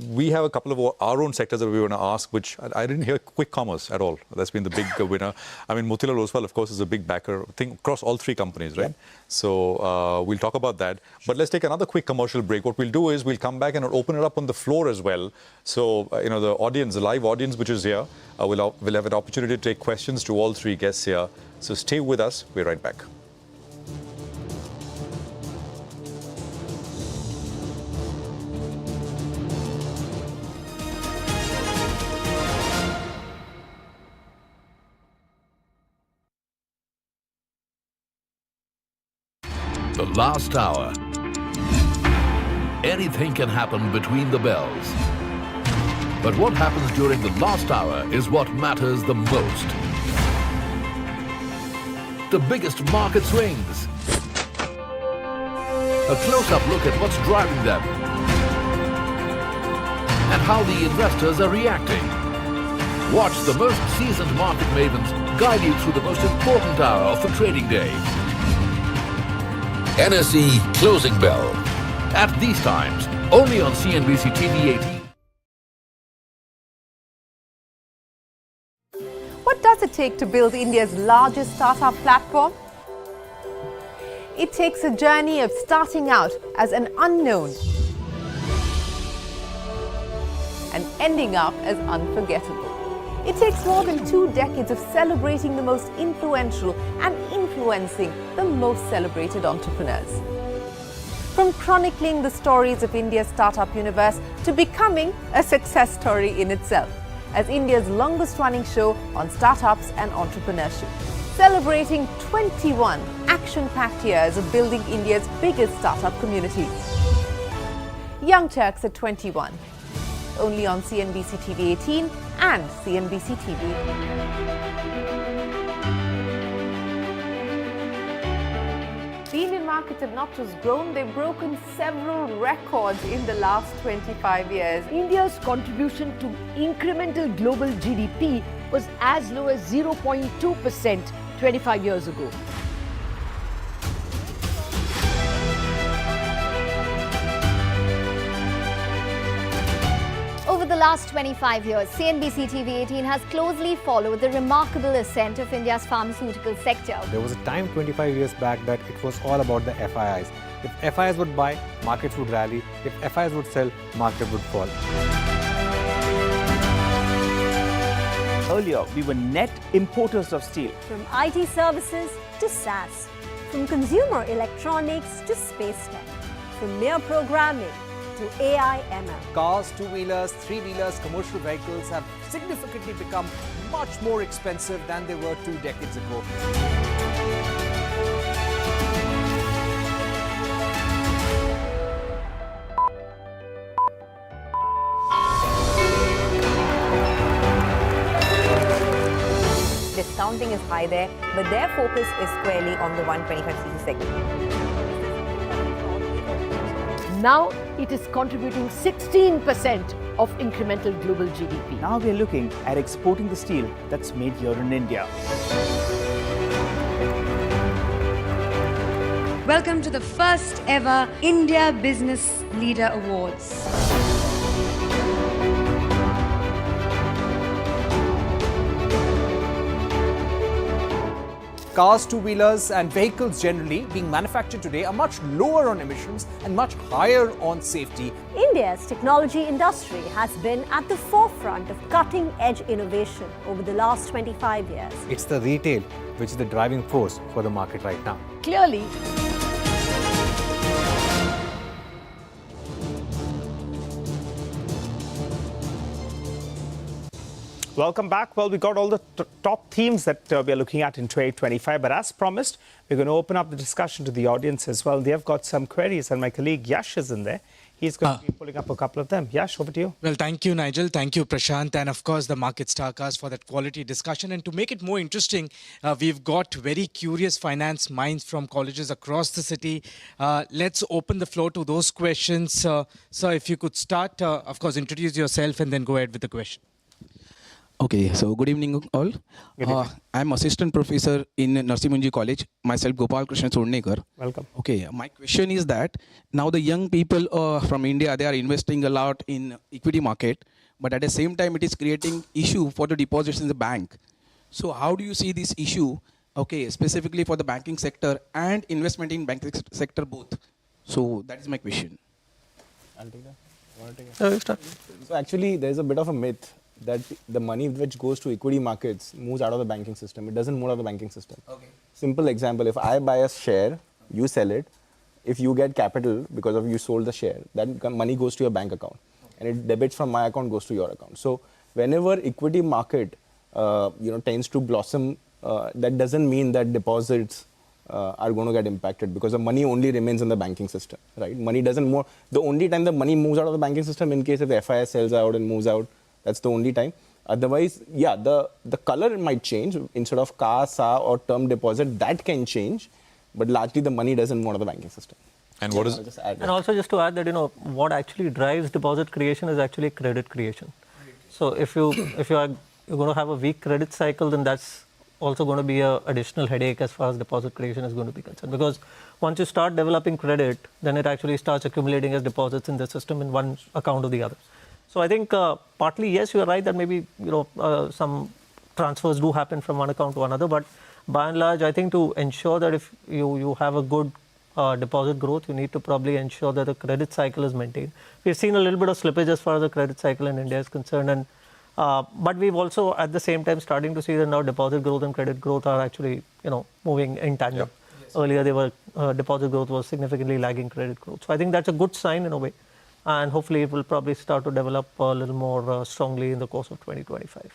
we have a couple of our own sectors that we want to ask, which I didn't hear quick commerce at all. That's been the big winner. I mean, Motilal Oswal, of course, is a big backer across all three companies, right? So we'll talk about that. But let's take another quick commercial break. What we'll do is we'll come back and open it up on the floor as well. So, the audience, the live audience which is here, will have an opportunity to take questions to all three guests here. So stay with us. We're right back. The last hour. Anything can happen between the bells. But what happens during the last hour is what matters the most. The biggest market swings. A close-up look at what's driving them. And how the investors are reacting. Watch the most seasoned market mavens guide you through the most important hour of the trading day. NSE Closing Bell. At these times, only on CNBC-TV18. What does it take to build India's largest startup platform? It takes a journey of starting out as an unknown and ending up as unforgettable. It takes more than 2 decades of celebrating the most influential and influencing the most celebrated entrepreneurs. From chronicling the stories of India's startup universe to becoming a success story in itself, as India's longest running show on startups and entrepreneurship. Celebrating 21 action-packed years of building India's biggest startup community. Young Turks at 21. Only on CNBC-TV18 and CNBC-TV. The Indian markets have not just grown, they've broken several records in the last 25 years. India's contribution to incremental global GDP was as low as 0.2% 25 years ago. Over the last 25 years, CNBC-TV18 has closely followed the remarkable ascent of India's pharmaceutical sector. There was a time 25 years back that it was all about the FIIs. If FIIs would buy, markets would rally. If FIIs would sell, market would fall. Earlier, we were net importers of steel. From IT services to SaaS, from consumer electronics to space tech, from mere programming to AI ML. Cars, two-wheelers, three-wheelers, commercial vehicles have significantly become much more expensive than they were 2 decades ago. Discounting is high there, but their focus is squarely on the 125cc segment. Now it is contributing 16% of incremental global GDP. Now we are looking at exporting the steel that's made here in India. Welcome to the first ever India Business Leader Awards. Cars, two-wheelers and vehicles generally being manufactured today are much lower on emissions and much higher on safety. India's technology industry has been at the forefront of cutting-edge innovation over the last 25 years. It's the retail which is the driving force for the market right now. Clearly, Welcome back. Well, we got all the top themes that we are looking at in 2025. But as promised, we're going to open up the discussion to the audience as well. They have got some queries, and my colleague Yash is in there. He's going to be pulling up a couple of them. Yash, over to you. Well, thank you, Nigel. Thank you, Prashant. And of course, the Market Starcast for that quality discussion. And to make it more interesting, we've got very curious finance minds from colleges across the city. Let's open the floor to those questions. Sir, if you could start, of course, introduce yourself and then go ahead with the question. Okay, so good evening all. I'm assistant professor in Narsimunji College, myself Gopal Welcome. Okay, my question is that now the young people from India, they are investing a lot in equity market, but at the same time it is creating issue for the deposits in the bank. So how do you see this issue, okay, specifically for the banking sector and investment in banking sector both? So that is my question. I'll take that. So actually there's a bit of a myth that the money which goes to equity markets moves out of the banking system. It doesn't move out of the banking system. Okay. Simple example, if I buy a share, you sell it, if you get capital because of you sold the share, that money goes to your bank account. And it debits from my account, goes to your account. So whenever equity market tends to blossom, that doesn't mean that deposits are going to get impacted because the money only remains in the banking system, right? Money doesn't move. The only time the money moves out of the banking system in case if the FIS sells out and moves out, that's the only time. Otherwise, yeah, the color might change. Instead of CA, SA or term deposit, that can change. But largely the money doesn't move out of the banking system. And what is... And also just to add that, what actually drives deposit creation is actually credit creation. So if you're going to have a weak credit cycle, then that's also going to be an additional headache as far as deposit creation is going to be concerned. Because once you start developing credit, then it actually starts accumulating as deposits in the system in one account or the other. So I think partly, yes, you're right that maybe some transfers do happen from one account to another. But by and large, I think to ensure that if you have a good deposit growth, you need to probably ensure that the credit cycle is maintained. We've seen a little bit of slippage as far as the credit cycle in India is concerned. And but we've also at the same time starting to see that now deposit growth and credit growth are actually moving in tandem. Yep. Yes. Earlier, they were deposit growth was significantly lagging credit growth. So I think that's a good sign in a way. And hopefully it will probably start to develop a little more strongly in the course of 2025.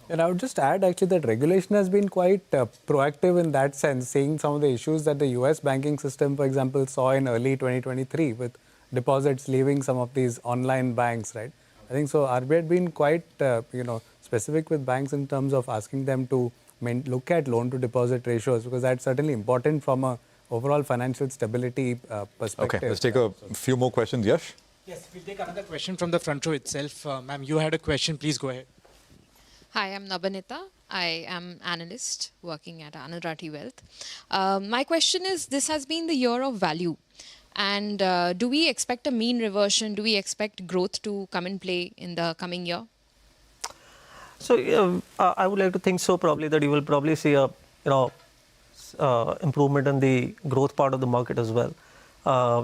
And I would just add actually that regulation has been quite proactive in that sense, seeing some of the issues that the US banking system, for example, saw in early 2023 with deposits leaving some of these online banks, right? I think so RBI had been quite, specific with banks in terms of asking them to look at loan to deposit ratios because that's certainly important from a overall financial stability perspective. Okay, let's take a few more questions. Yash? Yes, we'll take another question from the front row itself. Ma'am, you had a question. Please go ahead. Hi, I'm Nabanita. I am analyst working at Anurati Wealth. My question is, this has been the year of value. And do we expect a mean reversion? Do we expect growth to come in play in the coming year? So I would like to think so probably that you will probably see a improvement in the growth part of the market as well.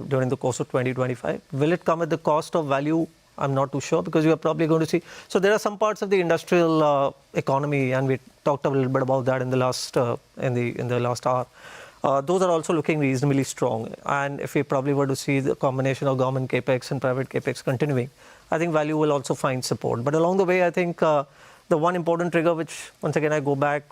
During the course of 2025. Will it come at the cost of value? I'm not too sure because you are probably going to see. So there are some parts of the industrial economy, and we talked a little bit about that in the last in the last hour. Those are also looking reasonably strong. And if we probably were to see the combination of government capex and private capex continuing, I think value will also find support. But along the way, I think the one important trigger, which once again I go back,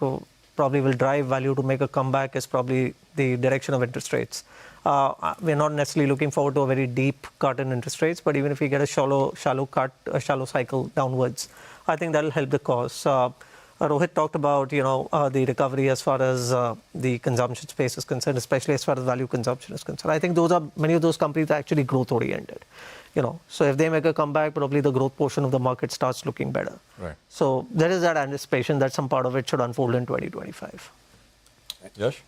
probably will drive value to make a comeback is probably the direction of interest rates. We're not necessarily looking forward to a very deep cut in interest rates, but even if we get a shallow cut, a shallow cycle downwards, I think that'll help the cause. Rohit talked about, the recovery as far as the consumption space is concerned, especially as far as value consumption is concerned. I think many of those companies are actually growth oriented. So if they make a comeback, probably the growth portion of the market starts looking better. Right. So there is that anticipation that some part of it should unfold in 2025. Yash?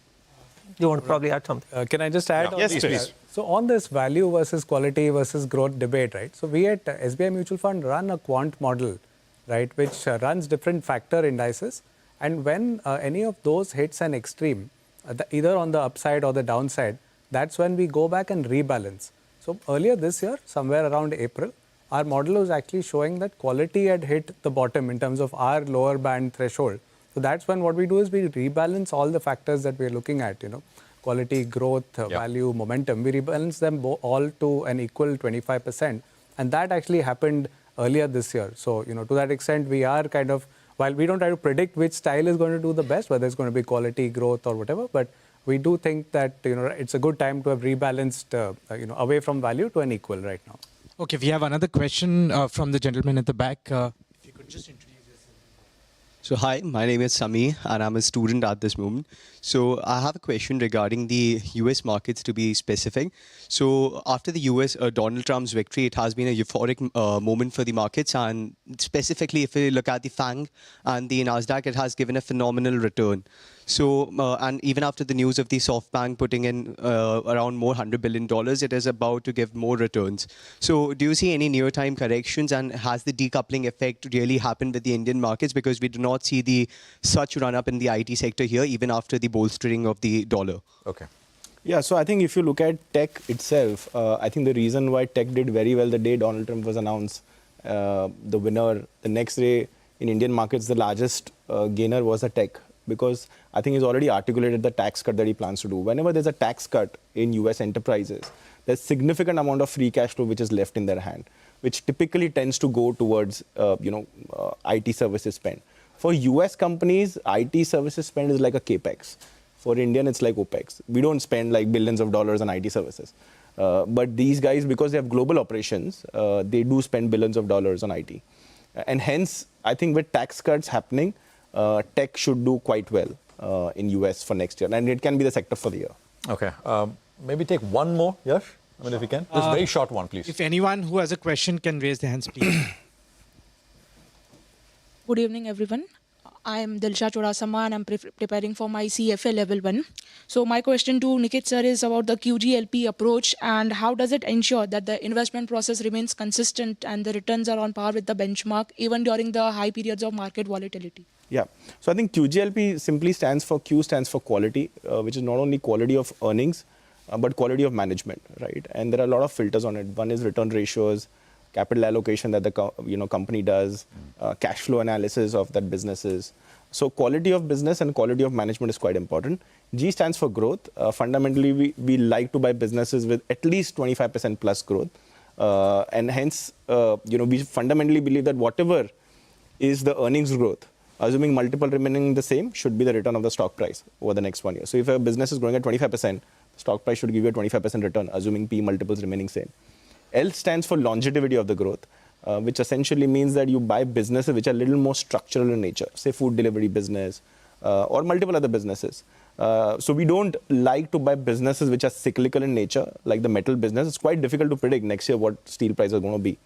You want to probably add something? Can I just add? Yeah. Yes, please. So on this value versus quality versus growth debate, right? So we at SBI Mutual Fund run a quant model, right, which runs different factor indices. And when any of those hits an extreme, either on the upside or the downside, that's when we go back and rebalance. So earlier this year, somewhere around April, our model was actually showing that quality had hit the bottom in terms of our lower band threshold. So that's when what we do is we rebalance all the factors that we're looking at, quality, growth, value, momentum. We rebalance them all to an equal 25%. And that actually happened earlier this year. So, to that extent, we are kind of, while we don't try to predict which style is going to do the best, whether it's going to be quality, growth or whatever, but we do think that, it's a good time to have rebalanced, away from value to an equal right now. Okay, we have another question from the gentleman at the back. If you could just introduce. So hi, my name is Sami and I'm a student at this moment. So I have a question regarding the US markets, to be specific. So after the US Donald Trump's victory, it has been a euphoric moment for the markets, and specifically if we look at the FANG and the Nasdaq, it has given a phenomenal return. So and even after the news of the SoftBank putting in around more $100 billion, it is about to give more returns. So do you see any near-time corrections, and has the decoupling effect really happened with the Indian markets, because we do not see the such run-up in the IT sector here even after the bolstering of the dollar? Okay. Yeah, so I think if you look at tech itself, I think the reason why tech did very well the day Donald Trump was announced the winner, the next day in Indian markets, the largest gainer was a tech, because I think he's already articulated the tax cut that he plans to do. Whenever there's a tax cut in US enterprises, there's significant amount of free cash flow which is left in their hand, which typically tends to go towards IT services spend. For US companies, IT services spend is like a capex. For Indian, it's like OPEX. We don't spend like billions of dollars on IT services. But these guys, because they have global operations, they do spend billions of dollars on IT. And hence, I think with tax cuts happening, tech should do quite well in US for next year. And it can be the sector for the year. Okay. Maybe take one more, Yash? I mean, if you can. Just a very short one, please. If anyone who has a question can raise their hands, please. Good evening, everyone. I am Dilsha Chodasama and I'm preparing for my CFA level 1. So my question to Niket sir is about the QGLP approach, and how does it ensure that the investment process remains consistent and the returns are on par with the benchmark even during the high periods of market volatility? Yeah, so I think QGLP simply stands for quality, which is not only quality of earnings, but quality of management, right? And there are a lot of filters on it. One is return ratios, capital allocation that the company does, cash flow analysis of that businesses. So quality of business and quality of management is quite important. G stands for growth. Fundamentally, we like to buy businesses with at least 25% plus growth. And hence, we fundamentally believe that whatever is the earnings growth, assuming multiple remaining the same, should be the return of the stock price over the next 1 year. So if a business is growing at 25%, stock price should give you a 25% return, assuming P multiples remaining same. L stands for longevity of the growth, which essentially means that you buy businesses which are a little more structural in nature, say food delivery business or multiple other businesses. So we don't like to buy businesses which are cyclical in nature, like the metal business. It's quite difficult to predict next year what steel price is going to be,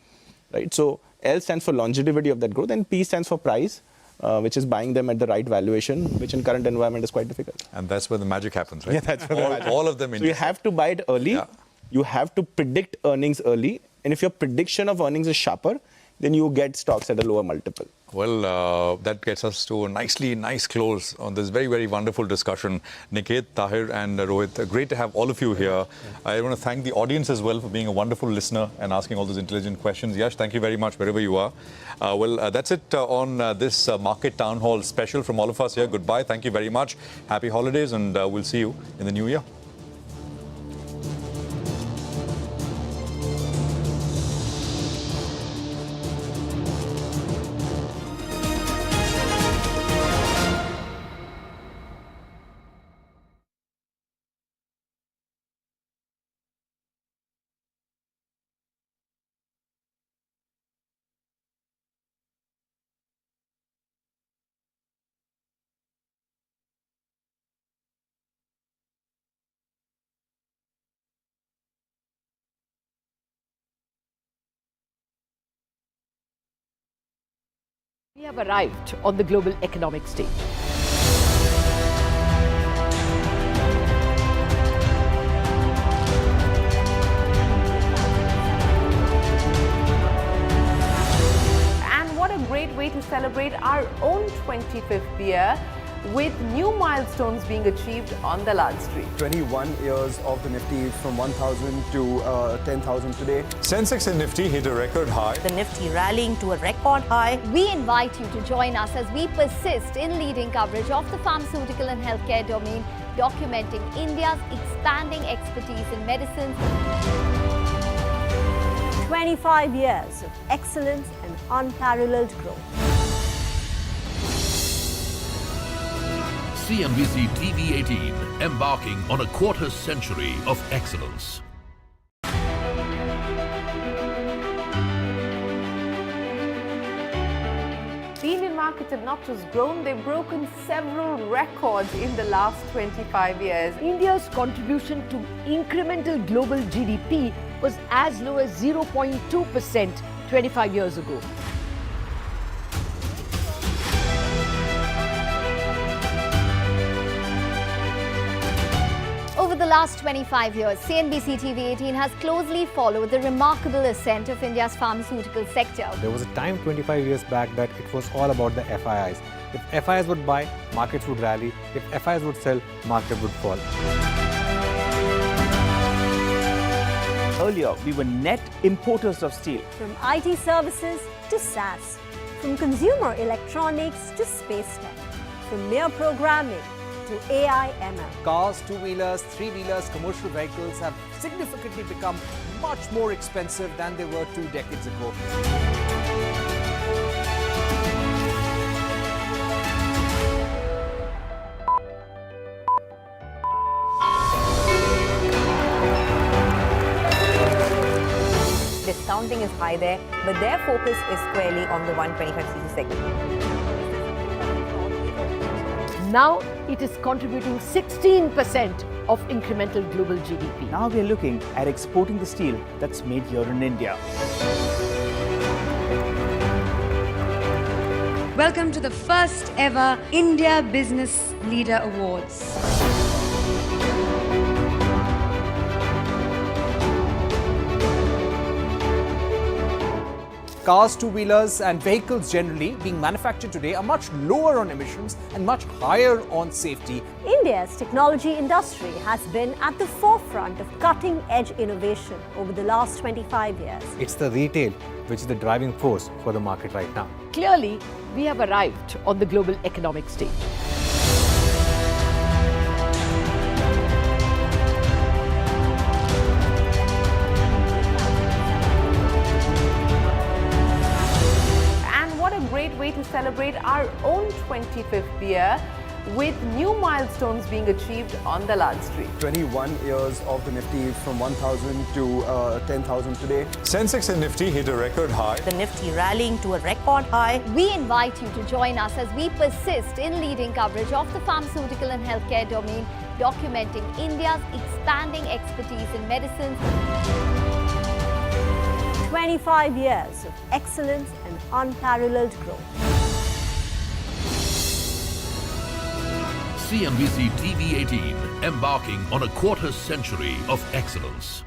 right? So L stands for longevity of that growth, and P stands for price, which is buying them at the right valuation, which in current environment is quite difficult. And that's where the magic happens, right? Yeah, that's where all of them. So you have to buy it early. Yeah. You have to predict earnings early. And if your prediction of earnings is sharper, then you get stocks at a lower multiple. Well, that gets us to a nice close on this very, very wonderful discussion. Niket, Taher and Rohit, great to have all of you here. I want to thank the audience as well for being a wonderful listener and asking all those intelligent questions. Yash, thank you very much wherever you are. That's it on this Market Town Hall special from all of us here. Goodbye. Thank you very much. Happy holidays, and we'll see you in the new year. We have arrived on the global economic stage. celebrate our own 25th year, with new milestones being achieved on the Lal Street. 21 years of the Nifty from 1,000 to 10,000 today. Sensex and Nifty hit a record high. The Nifty rallying to a record high. We invite you to join us as we persist in leading coverage of the pharmaceutical and healthcare domain, documenting India's expanding expertise in medicines. 25 years of excellence and unparalleled growth. CNBC-TV18, embarking on a quarter century of excellence. The Indian markets have not just grown, they've broken several records in the last 25 years. India's contribution to incremental global GDP was as low as 0.2% 25 years ago. Over the last 25 years, CNBC-TV18 has closely followed the remarkable ascent of India's pharmaceutical sector. There was a time 25 years back that it was all about the FIIs. If FIIs would buy, markets would rally. If FIIs would sell, market would fall. Earlier, we were net importers of steel. From IT services to SaaS, from consumer electronics to space tech, from mere programming to AI ML. Cars, two-wheelers, three-wheelers, commercial vehicles have significantly become much more expensive than they were 2 decades ago. Discounting is high there, but their focus is squarely on the 125cc segment. Now it is contributing 16% of incremental global GDP. Now we are looking at exporting the steel that's made here in India. Welcome to the first ever India Business Leader Awards. Cars, two-wheelers and vehicles generally being manufactured today are much lower on emissions and much higher on safety. India's technology industry has been at the forefront of cutting-edge innovation over the last 25 years. It's the retail which is the driving force for the market right now. Clearly, we have arrived on the global economic stage. Way to celebrate our own 25th year, with new milestones being achieved on the Lal Street. 21 years of the Nifty from 1,000 to 10,000 today. Sensex and Nifty hit a record high. The Nifty rallying to a record high. We invite you to join us as we persist in leading coverage of the pharmaceutical and healthcare domain, documenting India's expanding expertise in medicines. 25 years of excellence and unparalleled growth. CNBC-TV18, embarking on a quarter century of excellence.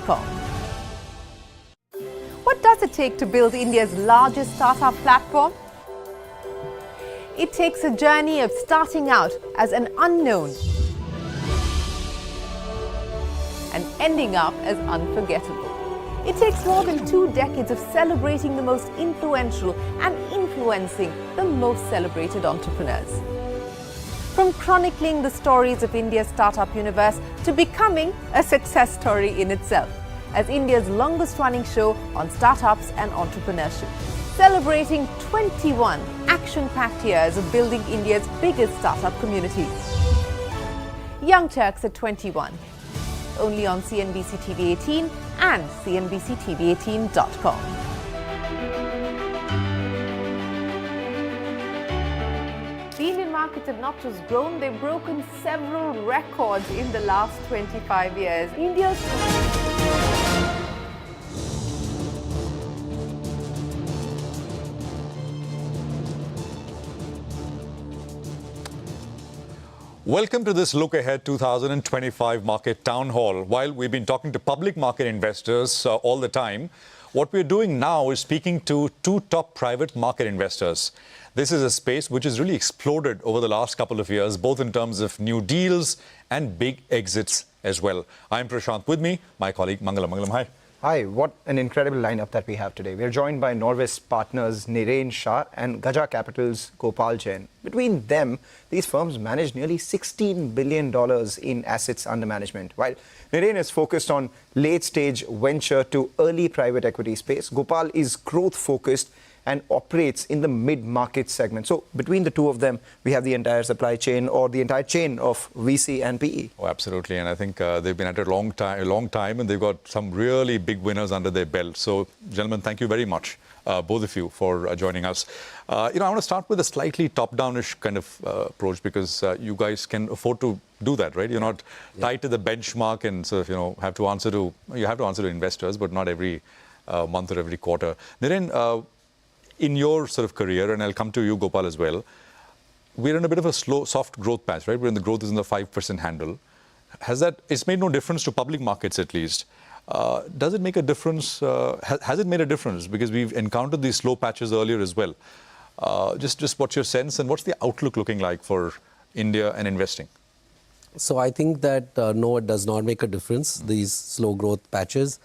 .com. What does it take to build India's largest startup platform? It takes a journey of starting out as an unknown and ending up as unforgettable. It takes more than 2 decades of celebrating the most influential and influencing the most celebrated entrepreneurs. From chronicling the stories of India's startup universe to becoming a success story in itself, as India's longest running show on startups and entrepreneurship, celebrating 21 action-packed years of building India's biggest startup community. Young Turks at 21. Only on CNBC-TV18 and CNBC-TV18.com. The Indian markets have not just grown, they've broken several records in the last 25 years. India's Welcome to this Look Ahead 2025 Market Town Hall. While we've been talking to public market investors all the time, What we're doing now is speaking to two top private market investors. This is a space which has really exploded over the last couple of years, both in terms of new deals and big exits as well. I'm Prashant. With me, my colleague Mangalam. Mangalam, hi. Hi, what an incredible lineup that we have today. We're joined by Norwest partners Niren, Shah and Gaja Capital's Gopal, Jain. Between them, these firms manage nearly $16 billion in assets under management. While Niren is focused on late-stage venture to early private equity space, Gopal is growth-focused and operates in the mid-market segment. So between the two of them, we have the entire supply chain or the entire chain of VC and PE. Oh, absolutely. And I think they've been at it a long time, and they've got some really big winners under their belt. So, gentlemen, thank you very much, both of you, for joining us. I want to start with a slightly top-down-ish kind of approach because you guys can afford to do that, right? You're not tied to the benchmark and sort of, have to answer to investors, but not every month or every quarter. Niren, in your sort of career, and I'll come to you, Gopal, as well, we're in a bit of a soft growth patch, right? We're in the growth is in the 5% handle. It's made no difference to public markets at least. Does it make a difference? Has it made a difference? Because we've encountered these slow patches earlier as well. Just what's your sense and what's the outlook looking like for India and investing? So I think that no, it does not make a difference, these slow growth patches.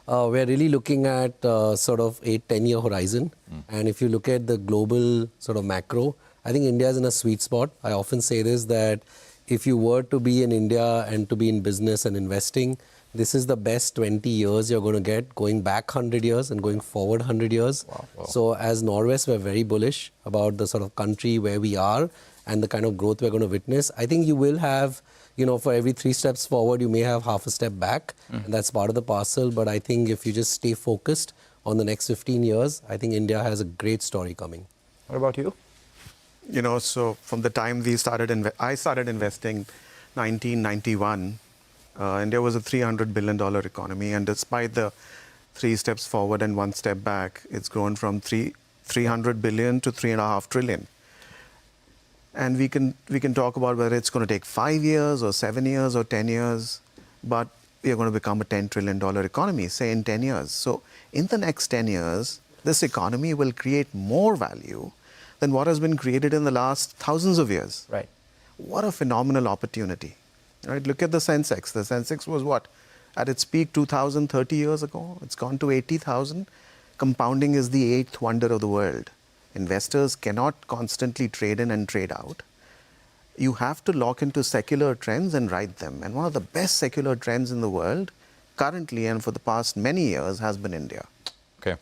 We're really looking at sort of 8-10 year horizon. And if you look at the global sort of macro, I think India is in a sweet spot. I often say this, that if you were to be in India and to be in business and investing, this is the best 20 years you're going to get, going back 100 years and going forward 100 years. Wow. So as Norwest, we're very bullish about the sort of country where we are and the kind of growth we're going to witness. I think you will have, for every 3 steps forward, you may have half a step back. And that's part of the parcel. But I think if you just stay focused on the next 15 years, I think India has a great story coming. What about you? So from the time I started investing 1991, India was a $300 billion economy. And despite the 3 steps forward and 1 step back, it's grown from 300 billion to 3.5 trillion. And we can talk about whether it's going to take 5 years or 7 years or 10 years, but we are going to become a $10 trillion economy, say in 10 years. So in the next 10 years, this economy will create more value than what has been created in the last thousands of years. Right. What a phenomenal opportunity. Right? Look at the Sensex. The Sensex was what? At its peak 30 years ago. It's gone to 80,000. Compounding is the 8th wonder of the world. Investors cannot constantly trade in and trade out. You have to lock into secular trends and ride them. And one of the best secular trends in the world currently and for the past many years has been India. Okay.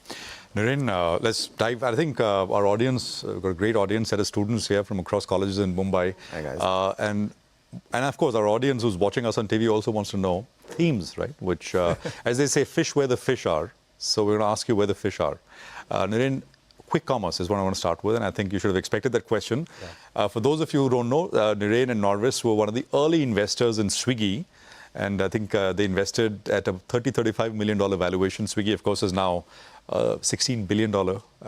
Niren, let's dive. I think our audience, we've got a great audience set of students here from across colleges in Mumbai. Hi, guys. And of course, our audience who's watching us on TV also wants to know themes, right? Which, as they say, fish where the fish are. So we're going to ask you where the fish are. Niren, quick commerce is what I want to start with, and I think you should have expected that question. Yeah. For those of you who don't know, Niren and Norwest were one of the early investors in Swiggy, and I think they invested at a $35 million valuation. Swiggy, of course, is now a $16 billion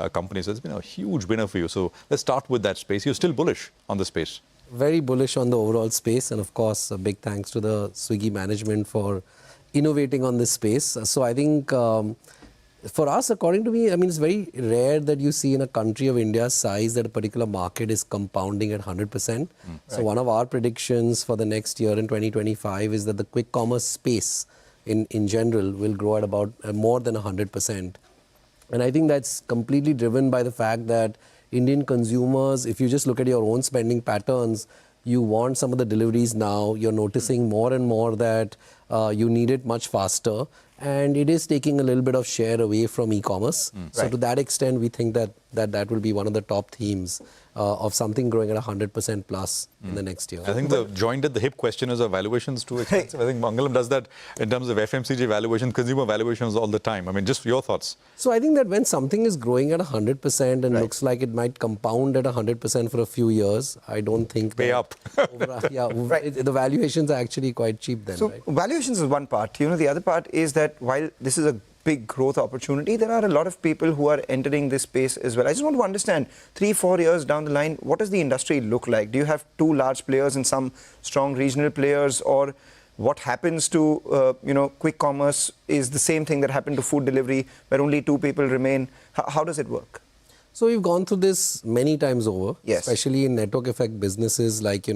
company, so it's been a huge winner for you. So let's start with that space. You're still bullish on the space. Very bullish on the overall space, and of course, a big thanks to the Swiggy management for innovating on this space. So I think for us, according to me, it's very rare that you see in a country of India's size that a particular market is compounding at 100%. So one of our predictions for the next year in 2025 is that the quick commerce space in general will grow at about more than 100%. And I think that's completely driven by the fact that Indian consumers, if you just look at your own spending patterns, you want some of the deliveries now. You're noticing more and more that you need it much faster. And it is taking a little bit of share away from e-commerce. So to that extent, we think that will be one of the top themes of something growing at 100% plus in the next year. I think the joined at the hip question is, are valuations too expensive? I think Mangalam does that in terms of FMCG valuation, consumer valuations all the time. Just your thoughts. So I think that when something is growing at 100% and looks like it might compound at 100% for a few years, I don't think pay up. The valuations are actually quite cheap then. So valuations is one part. The other part is that while this is a big growth opportunity, there are a lot of people who are entering this space as well. I just want to understand, 3-4 years down the line, what does the industry look like? Do you have 2 large players and some strong regional players, or what happens to quick commerce is the same thing that happened to food delivery, where only 2 people remain? How does it work? So we've gone through this many times over, yes. especially in network effect businesses like,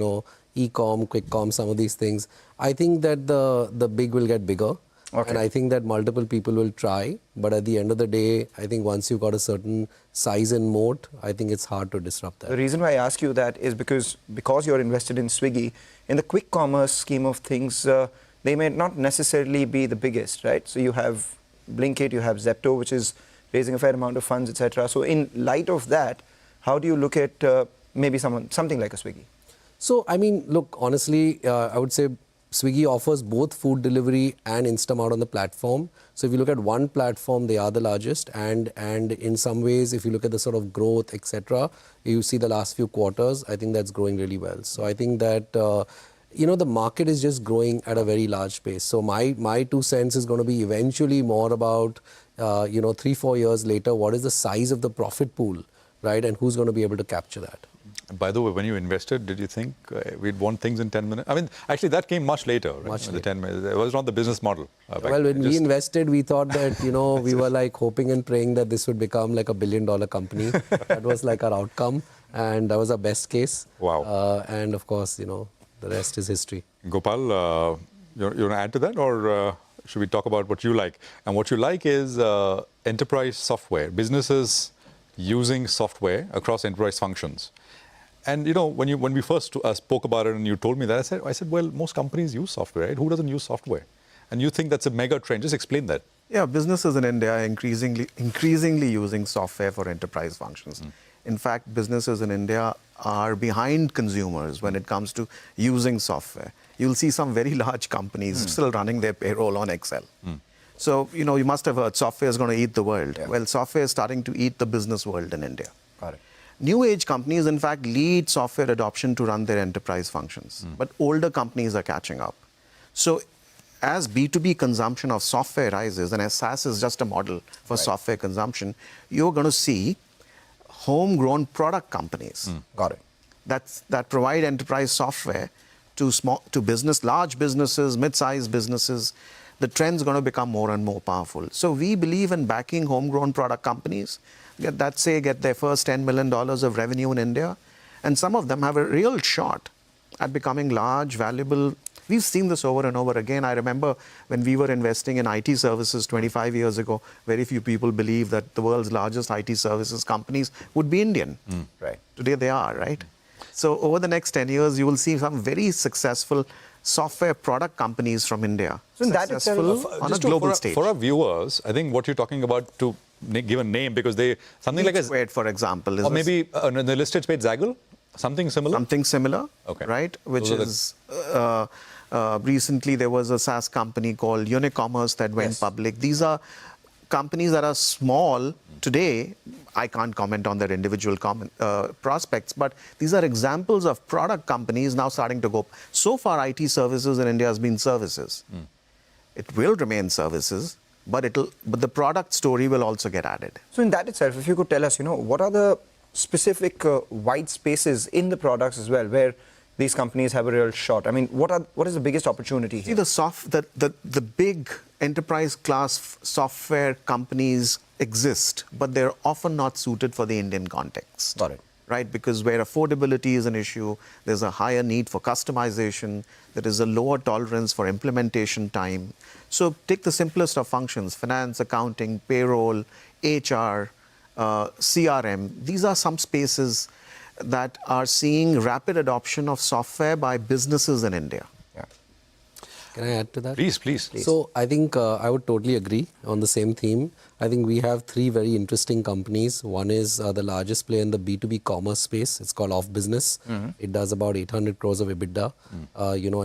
e-com, quick com, some of these things. I think that the big will get bigger. Okay. And I think that multiple people will try. But at the end of the day, I think once you've got a certain size and moat, I think it's hard to disrupt that. The reason why I ask you that is because you're invested in Swiggy, in the quick commerce scheme of things, they may not necessarily be the biggest, right? So you have Blinkit, you have Zepto, which is raising a fair amount of funds, etc. So in light of that, how do you look at maybe something like a Swiggy? So, I mean, look, honestly, I would say Swiggy offers both food delivery and Instamart on the platform. So if you look at one platform, they are the largest. And in some ways, if you look at the sort of growth, etc., you see the last few quarters, I think that's growing really well. So I think that, the market is just growing at a very large pace. So my 2 cents is going to be eventually more about, 3-4 years later, what is the size of the profit pool, right? And who's going to be able to capture that? By the way, when you invested, did you think we'd want things in 10 minutes? I mean, actually, that came much later. Right? Much later. The 10 minutes. It was not the business model. Well, when we invested, we thought that, we were like hoping and praying that this would become like $1 billion company. That was like our outcome. And that was our best case. Wow. And of course, the rest is history. Gopal, you want to add to that? Or should we talk about what you like? And what you like is enterprise software, businesses using software across enterprise functions. And when we first spoke about it and you told me that, I said, well, most companies use software, right? Who doesn't use software? And you think that's a mega trend. Just explain that. Yeah, businesses in India are increasingly using software for enterprise functions. In fact, businesses in India are behind consumers when it comes to using software. You'll see some very large companies still running their payroll on Excel. So, you must have heard software is going to eat the world. Yeah. Well, software is starting to eat the business world in India. Got it. New age companies, in fact, lead software adoption to run their enterprise functions. But older companies are catching up. So as B2B consumption of software rises, and as SaaS is just a model for software consumption, you're going to see homegrown product companies. Got it. That provide enterprise software to large businesses, mid-sized businesses. The trend's going to become more and more powerful. So we believe in backing homegrown product companies get their first $10 million of revenue in India. And some of them have a real shot at becoming large, valuable. We've seen this over and over again. I remember when we were investing in IT services 25 years ago, very few people believed that the world's largest IT services companies would be Indian. Right. Today they are, right? So over the next 10 years, you will see some very successful software product companies from India. So in that itself, on a global stage. For our viewers, I think what you're talking about, to give a name, because something like a... for example. Or maybe in the listed space, Zaggle? Something similar? Something similar, okay. Right? Which is... recently, there was a SaaS company called Unicommerce that went public. These are companies that are small today. I can't comment on their individual prospects, but these are examples of product companies now starting to go. So far, IT services in India has been services. It will remain services, but the product story will also get added. So in that itself, if you could tell us, what are the specific white spaces in the products as well, where these companies have a real shot? I mean, what is the biggest opportunity here? See, the big enterprise class software companies exist, but they're often not suited for the Indian context. Got it. Right? Because where affordability is an issue, there's a higher need for customization, there is a lower tolerance for implementation time. So take the simplest of functions: finance, accounting, payroll, HR, CRM. These are some spaces that are seeing rapid adoption of software by businesses in India. Yeah. Can I add to that? Please. So I think I would totally agree on the same theme. I think we have 3 very interesting companies. One is the largest player in the B2B commerce space. It's called Off Business. It does about 800 crores of EBITDA.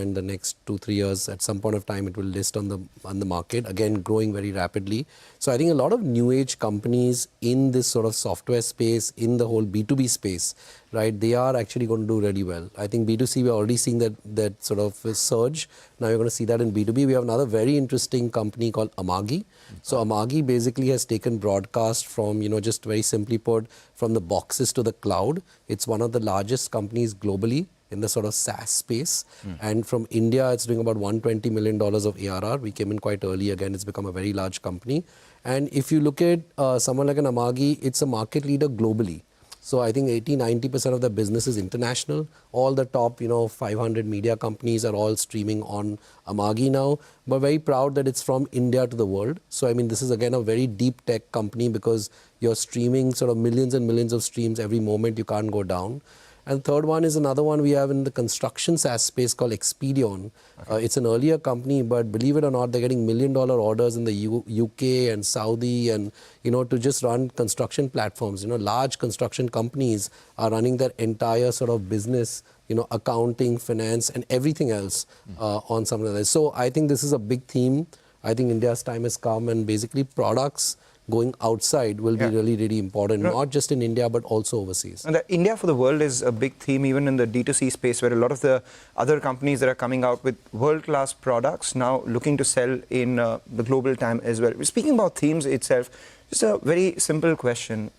In the next 2-3 years, at some point of time, it will list on the market. Again, growing very rapidly. So I think a lot of new age companies in this sort of software space, in the whole B2B space, right, they are actually going to do really well. I think B2C, we're already seeing that sort of surge. Now you're going to see that in B2B. We have another very interesting company called Amagi. So Amagi basically has taken broadcast from, just very simply put, from the boxes to the cloud. It's one of the largest companies globally in the sort of SaaS space. And from India, it's doing about $120 million of ARR. We came in quite early. Again, it's become a very large company. And if you look at someone like an Amagi, it's a market leader globally. So I think 80-90% of the business is international. All the top, 500 media companies are all streaming on Amagi now. We're very proud that it's from India to the world. So I mean, this is again a very deep tech company because you're streaming sort of millions and millions of streams every moment. You can't go down. And third one is another one we have in the construction SaaS space called Expedion. It's an earlier company, but believe it or not, they're getting $1 million orders in the UK and Saudi and, to just run construction platforms. Large construction companies are running their entire sort of business, accounting, finance, and everything else on something like that. So I think this is a big theme. I think India's time has come, and basically products going outside will be really, really important, not just in India, but also overseas. And the India for the world is a big theme, even in the D2C space, where a lot of the other companies that are coming out with world-class products now looking to sell in the global time as well. Speaking about themes itself, just a very simple question.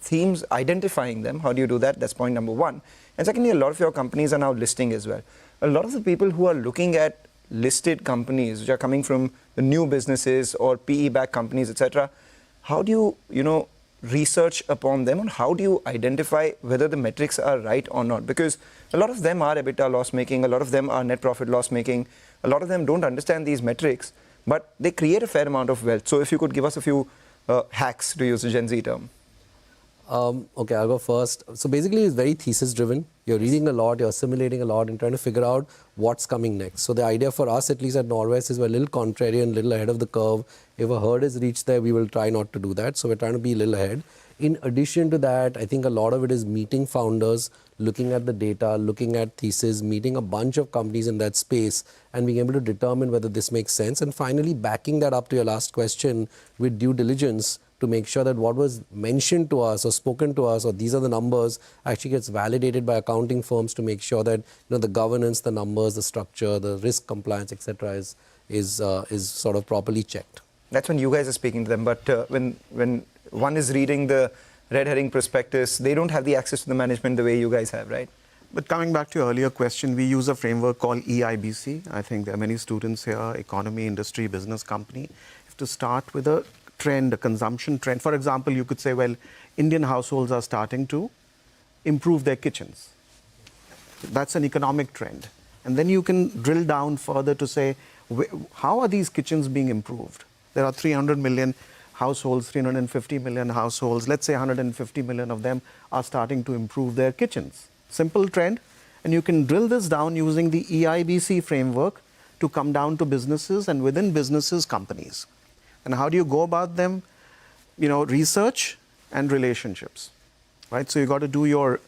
Themes, identifying them, how do you do that? That's point number one. And secondly, a lot of your companies are now listing as well. A lot of the people who are looking at listed companies, which are coming from the new businesses or PE-backed companies, etc., how do you, research upon them, and how do you identify whether the metrics are right or not? Because a lot of them are EBITDA loss-making, a lot of them are net profit loss-making, a lot of them don't understand these metrics, but they create a fair amount of wealth. So if you could give us a few hacks, to use a Gen Z term. Okay, I'll go first. So basically, it's very thesis-driven. You're reading a lot, you're assimilating a lot, and trying to figure out what's coming next. So the idea for us, at least at Norwest, is we're a little contrarian, a little ahead of the curve. If a herd is reached there, we will try not to do that. So we're trying to be a little ahead. In addition to that, I think a lot of it is meeting founders, looking at the data, looking at thesis, meeting a bunch of companies in that space, and being able to determine whether this makes sense. And finally, backing that up to your last question with due diligence, to make sure that what was mentioned to us or spoken to us, or these are the numbers, actually gets validated by accounting firms to make sure that the governance, the numbers, the structure, the risk compliance, etc., is sort of properly checked. That's when you guys are speaking to them. But when one is reading the red herring prospectus, they don't have the access to the management the way you guys have, right? But coming back to your earlier question, we use a framework called EIBC. I think there are many students here, economy, industry, business, company. If to start with a trend, a consumption trend. For example, you could say, well, Indian households are starting to improve their kitchens. That's an economic trend. And then you can drill down further to say, how are these kitchens being improved? There are 300 million households, 350 million households. Let's say 150 million of them are starting to improve their kitchens. Simple trend. And you can drill this down using the EIBC framework to come down to businesses, and within businesses, companies. And how do you go about them? Research and relationships, right? So you got to do your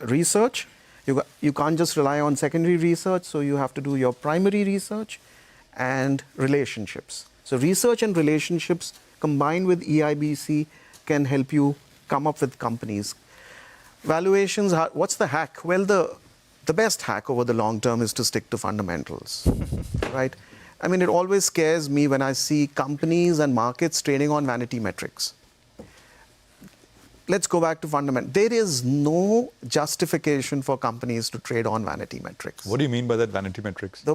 research. You can't just rely on secondary research, so you have to do your primary research and relationships. So research and relationships combined with EIBC can help you come up with companies. Valuations, what's the hack? Well, the best hack over the long term is to stick to fundamentals, right? I mean, it always scares me when I see companies and markets trading on vanity metrics. Let's go back to fundamental. There is no justification for companies to trade on vanity metrics. What do you mean by that, vanity metrics?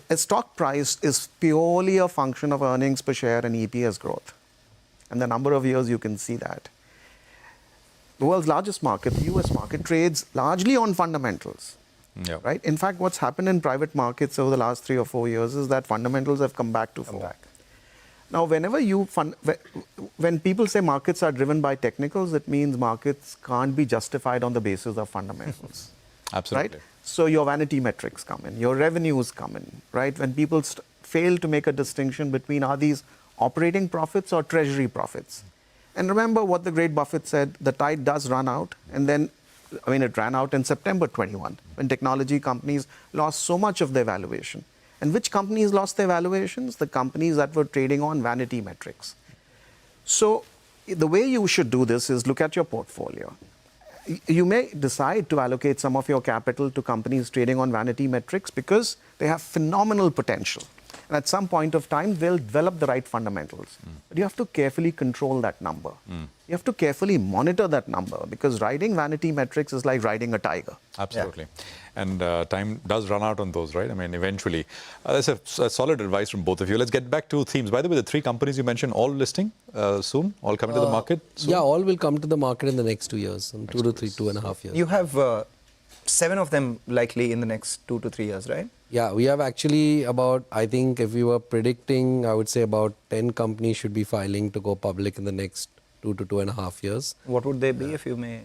A stock price is purely a function of earnings per share and EPS growth. And the number of years you can see that. The world's largest market, the US market, trades largely on fundamentals. Yeah. Right? In fact, what's happened in private markets over the last 3 or 4 years is that fundamentals have come back to fore. Now, when people say markets are driven by technicals, it means markets can't be justified on the basis of fundamentals. Absolutely. Right? So your vanity metrics come in, your revenues come in, right? When people fail to make a distinction between are these operating profits or treasury profits. And remember what the great Buffett said, the tide does run out, and then it ran out in September 21 when technology companies lost so much of their valuation. And which companies lost their valuations? The companies that were trading on vanity metrics. So the way you should do this is look at your portfolio. You may decide to allocate some of your capital to companies trading on vanity metrics because they have phenomenal potential. And at some point of time, they'll develop the right fundamentals. But you have to carefully control that number. You have to carefully monitor that number, because riding vanity metrics is like riding a tiger. Absolutely. And time does run out on those, right? I mean, eventually. That's a solid advice from both of you. Let's get back to themes. By the way, the three companies you mentioned, all listing soon? All coming to the market soon? Yeah, all will come to the market in the next 2 years, in 2.5 years. You have 7 of them likely in the next 2 to 3 years, right? Yeah, we have actually about, I think if we were predicting, I would say about 10 companies should be filing to go public in the next 2 to 2.5 years. What would they be, if you may?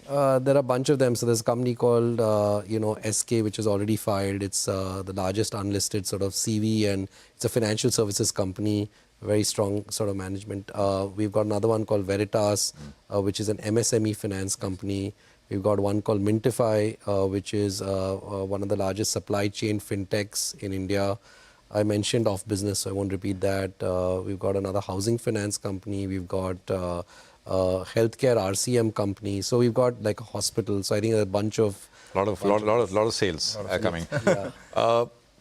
There are a bunch of them. So there's a company called, SK, which is already filed. It's the largest unlisted sort of CV, and it's a financial services company, very strong sort of management. We've got another one called Veritas, which is an MSME finance company. We've got one called Mintify, which is one of the largest supply chain fintechs in India. I mentioned off business, so I won't repeat that. We've got another housing finance company. We've got healthcare RCM company. So we've got like a hospital. So I think a bunch of lot of sales coming.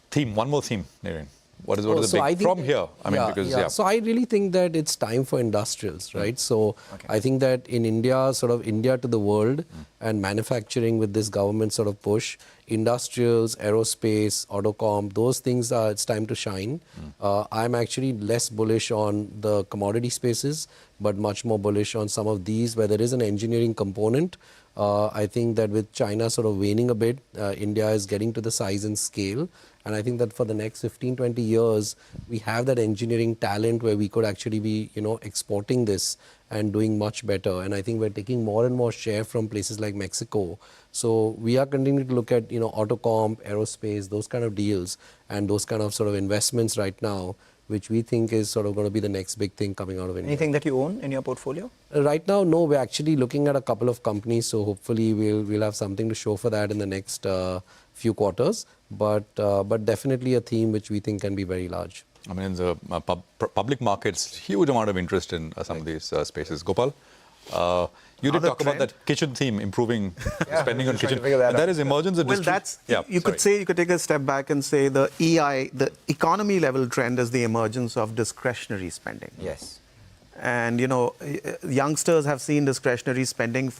Theme, one more theme, Niren. What is the big from here? I mean, because So I really think that it's time for industrials, right? So I think that in India, sort of India to the world and manufacturing with this government sort of push, industrials, aerospace, autocom, those things it's time to shine. I'm actually less bullish on the commodity spaces, but much more bullish on some of these where there is an engineering component. I think that with China sort of waning a bit, India is getting to the size and scale. And I think that for the next 15, 20 years, we have that engineering talent where we could actually be, exporting this and doing much better. And I think we're taking more and more share from places like Mexico. So we are continuing to look at, autocom, aerospace, those kind of deals and those kind of sort of investments right now, which we think is sort of going to be the next big thing coming out of India. Anything that you own in your portfolio? Right now, no. We're actually looking at a couple of companies, so hopefully we'll have something to show for that in the next few quarters. But definitely a theme which we think can be very large. I mean, in the public markets, huge amount of interest in some of these spaces. Gopal, you did talk about that kitchen theme, improving spending on kitchen. That is emergence of you could take a step back and say the economy level trend is the emergence of discretionary spending. Yes. And, youngsters have seen discretionary spending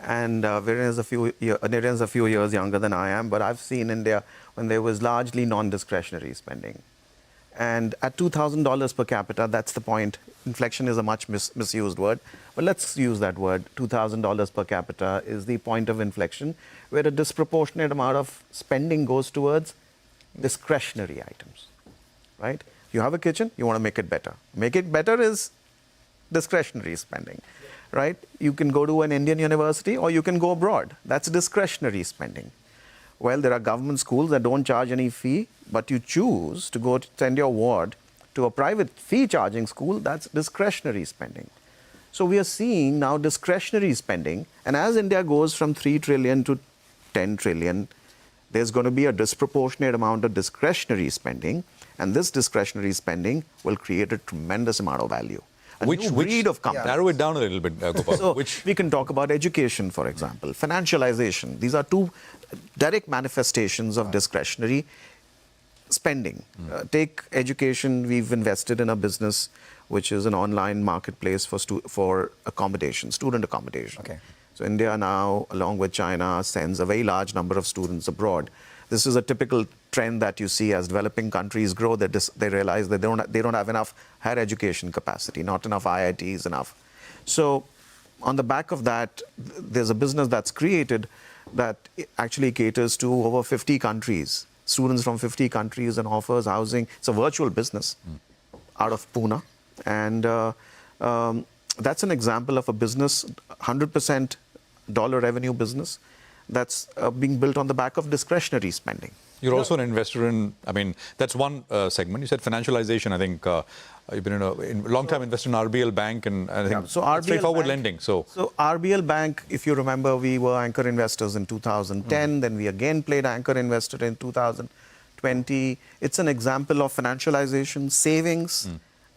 and Niren's a few years younger than I am, but I've seen India when there was largely non-discretionary spending. And at $2,000 per capita, that's the point. Inflection is a much misused word, but let's use that word. $2,000 per capita is the point of inflection where a disproportionate amount of spending goes towards discretionary items, right? You have a kitchen, you want to make it better. Make it better is discretionary spending, right? You can go to an Indian university or you can go abroad. That's discretionary spending. Well, there are government schools that don't charge any fee, but you choose to go send your ward to a private fee-charging school. That's discretionary spending. So we are seeing now discretionary spending, and as India goes from 3 trillion to 10 trillion, there's going to be a disproportionate amount of discretionary spending, and this discretionary spending will create a tremendous amount of value. Which breed of companies? Narrow it down a little bit, Gopal. So we can talk about education, for example, financialization. These are two direct manifestations of discretionary spending. Take education. We've invested in a business which is an online marketplace for accommodation, student accommodation. Okay. So India now, along with China, sends a very large number of students abroad. This is a typical trend that you see as developing countries grow. They realize that they don't have enough higher education capacity, not enough IITs enough. So on the back of that, there's a business that's created that actually caters to over 50 countries, students from 50 countries, and offers housing. It's a virtual business out of Pune. And that's an example of a business, 100% dollar revenue business, that's being built on the back of discretionary spending. You're also an investor in, I mean, that's one segment. You said financialization. I think you've been in a long-time investor in RBL Bank, and I think straightforward lending. So RBL Bank, if you remember, we were anchor investors in 2010. Then we again played anchor investor in 2020. It's an example of financialization, savings.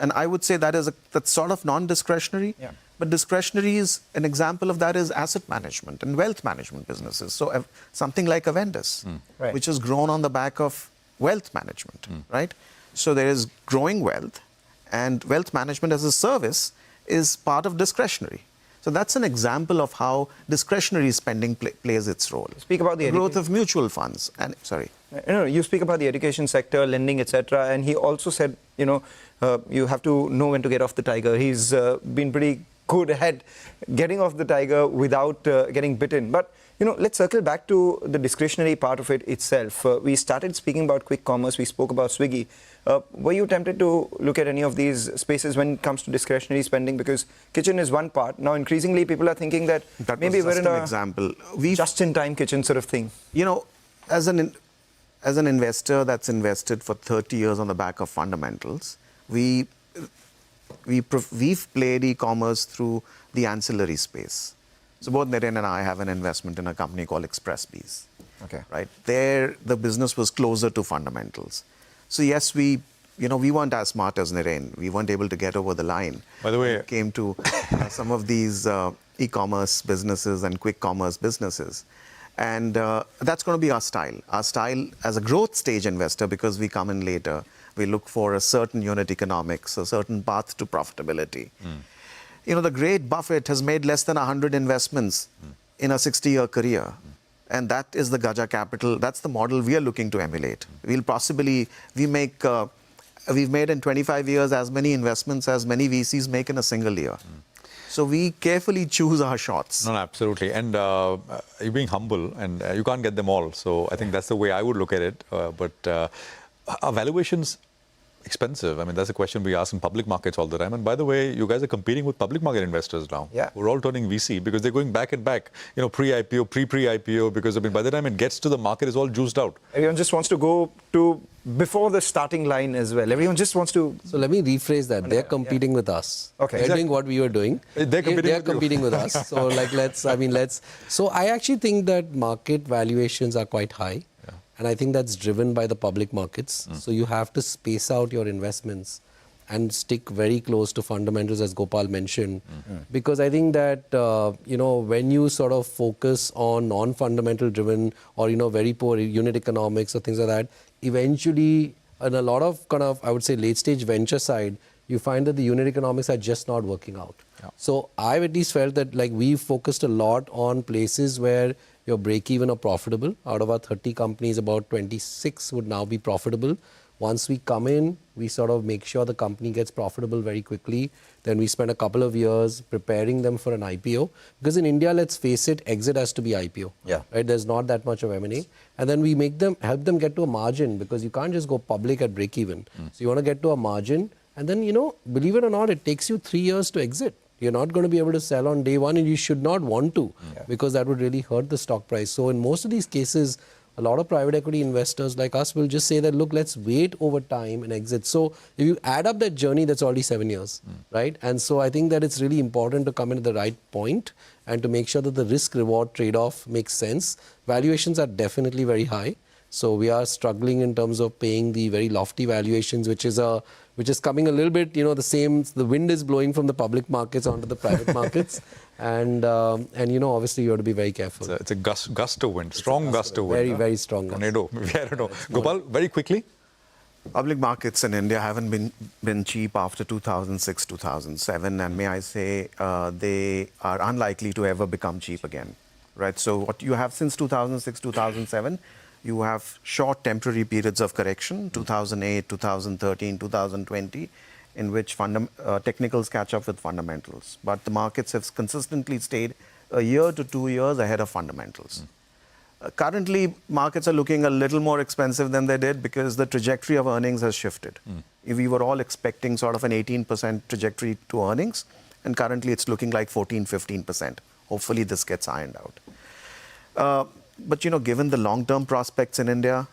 And I would say that's sort of non-discretionary. Yeah. But discretionary is an example of that is asset management and wealth management businesses. So something like Avendus, which has grown on the back of wealth management, right? So there is growing wealth, and wealth management as a service is part of discretionary. So that's an example of how discretionary spending plays its role. Speak about the growth of mutual funds. And sorry. No, you speak about the education sector, lending, etc. And he also said, you have to know when to get off the tiger. He's been pretty good at getting off the tiger without getting bitten. But let's circle back to the discretionary part of it itself. We started speaking about quick commerce. We spoke about Swiggy. Were you tempted to look at any of these spaces when it comes to discretionary spending? Because kitchen is one part. Now, increasingly, people are thinking that maybe we're in an example. just-in-time kitchen sort of thing. As an investor that's invested for 30 years on the back of fundamentals, we've played e-commerce through the ancillary space. So both Niren and I have an investment in a company called ExpressBees. Okay. Right there, the business was closer to fundamentals. So yes, we weren't as smart as Niren. We weren't able to get over the line. By the way, when it came to some of these e-commerce businesses and quick commerce businesses. And that's going to be our style. Our style as a growth stage investor, because we come in later, we look for a certain unit economics, a certain path to profitability. The great Buffett has made less than 100 investments in a 60-year career. And that is the Gaja capital. That's the model we are looking to emulate. We've made in 25 years as many investments as many VCs make in a single year. So we carefully choose our shots. No, absolutely. And you're being humble, and you can't get them all. So I think that's the way I would look at it. But are valuations expensive? I mean, that's a question we ask in public markets all the time. And by the way, you guys are competing with public market investors now. Yeah. We're all turning VC because they're going back and back, pre-IPO, pre-IPO, because by the time it gets to the market, it's all juiced out. Everyone just wants to go to before the starting line as well. Everyone just wants to... So let me rephrase that. They're competing with us. Okay. They're doing what we were doing. They're competing with us. So So I actually think that market valuations are quite high. And I think that's driven by the public markets. So you have to space out your investments and stick very close to fundamentals, as Gopal mentioned. Because I think that, when you sort of focus on non-fundamental driven or, very poor unit economics or things like that, eventually, in a lot of I would say, late-stage venture side, you find that the unit economics are just not working out. So I've at least felt that we focused a lot on places where your break-even are profitable. Out of our 30 companies, about 26 would now be profitable. Once we come in, we sort of make sure the company gets profitable very quickly. Then we spend a couple of years preparing them for an IPO. Because in India, let's face it, exit has to be IPO. Yeah. Right? There's not that much of M&A. And then we help them get to a margin, because you can't just go public at break-even. So you want to get to a margin. And then, believe it or not, it takes you 3 years to exit. You're not going to be able to sell on day one, and you should not want to, because that would really hurt the stock price. So in most of these cases, a lot of private equity investors like us will just say that, look, let's wait over time and exit. So if you add up that journey, that's already 7 years, right? And so I think that it's really important to come in at the right point and to make sure that the risk-reward trade-off makes sense. Valuations are definitely very high. So we are struggling in terms of paying the very lofty valuations, which is coming a little bit, the wind is blowing from the public markets onto the private markets. And obviously you have to be very careful. It's a gust of wind, strong gust of wind. Very, very strong gust. Tornado, I don't know. Gopal, very quickly. Public markets in India haven't been cheap after 2006, 2007. And may I say, they are unlikely to ever become cheap again. Right? So what you have since 2006, 2007, you have short temporary periods of correction, 2008, 2013, 2020, in which technicals catch up with fundamentals. But the markets have consistently stayed a year to 2 years ahead of fundamentals. Currently, markets are looking a little more expensive than they did because the trajectory of earnings has shifted. We were all expecting sort of an 18% trajectory to earnings, and currently it's looking like 14, 15%. Hopefully this gets ironed out. But, given the long-term prospects in India,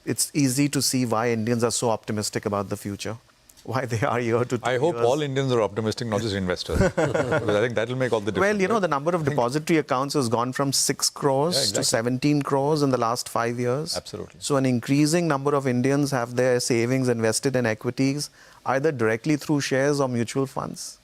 it's easy to see why Indians are so optimistic about the future, why they are here to 2 I hope years. all Indians are optimistic, not just investors. Because I think that will make all the difference. Well, the number of depository accounts has gone from 6 crores to 17 crores in the last 5 years. Absolutely. So an increasing number of Indians have their savings invested in equities, either directly through shares or mutual funds.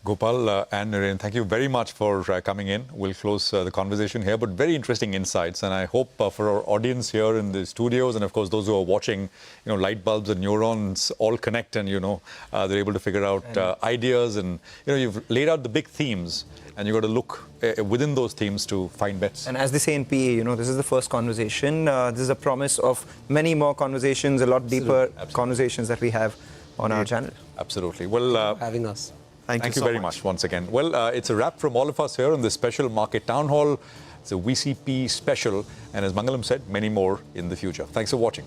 Gopal and Niren, thank you very much for coming in. We'll close the conversation here, but very interesting insights. And I hope for our audience here in the studios, and of course those who are watching, light bulbs and neurons all connect, and they're able to figure out ideas. And you've laid out the big themes, and you've got to look within those themes to find bets. And as they say in PE, this is the first conversation. This is a promise of many more conversations, a lot deeper conversations that we have on our channel. Absolutely. Well, having us. Thank you very much once again. Well, it's a wrap from all of us here on this special Market Town Hall. It's a VCP special, and as Mangalam said, many more in the future. Thanks for watching.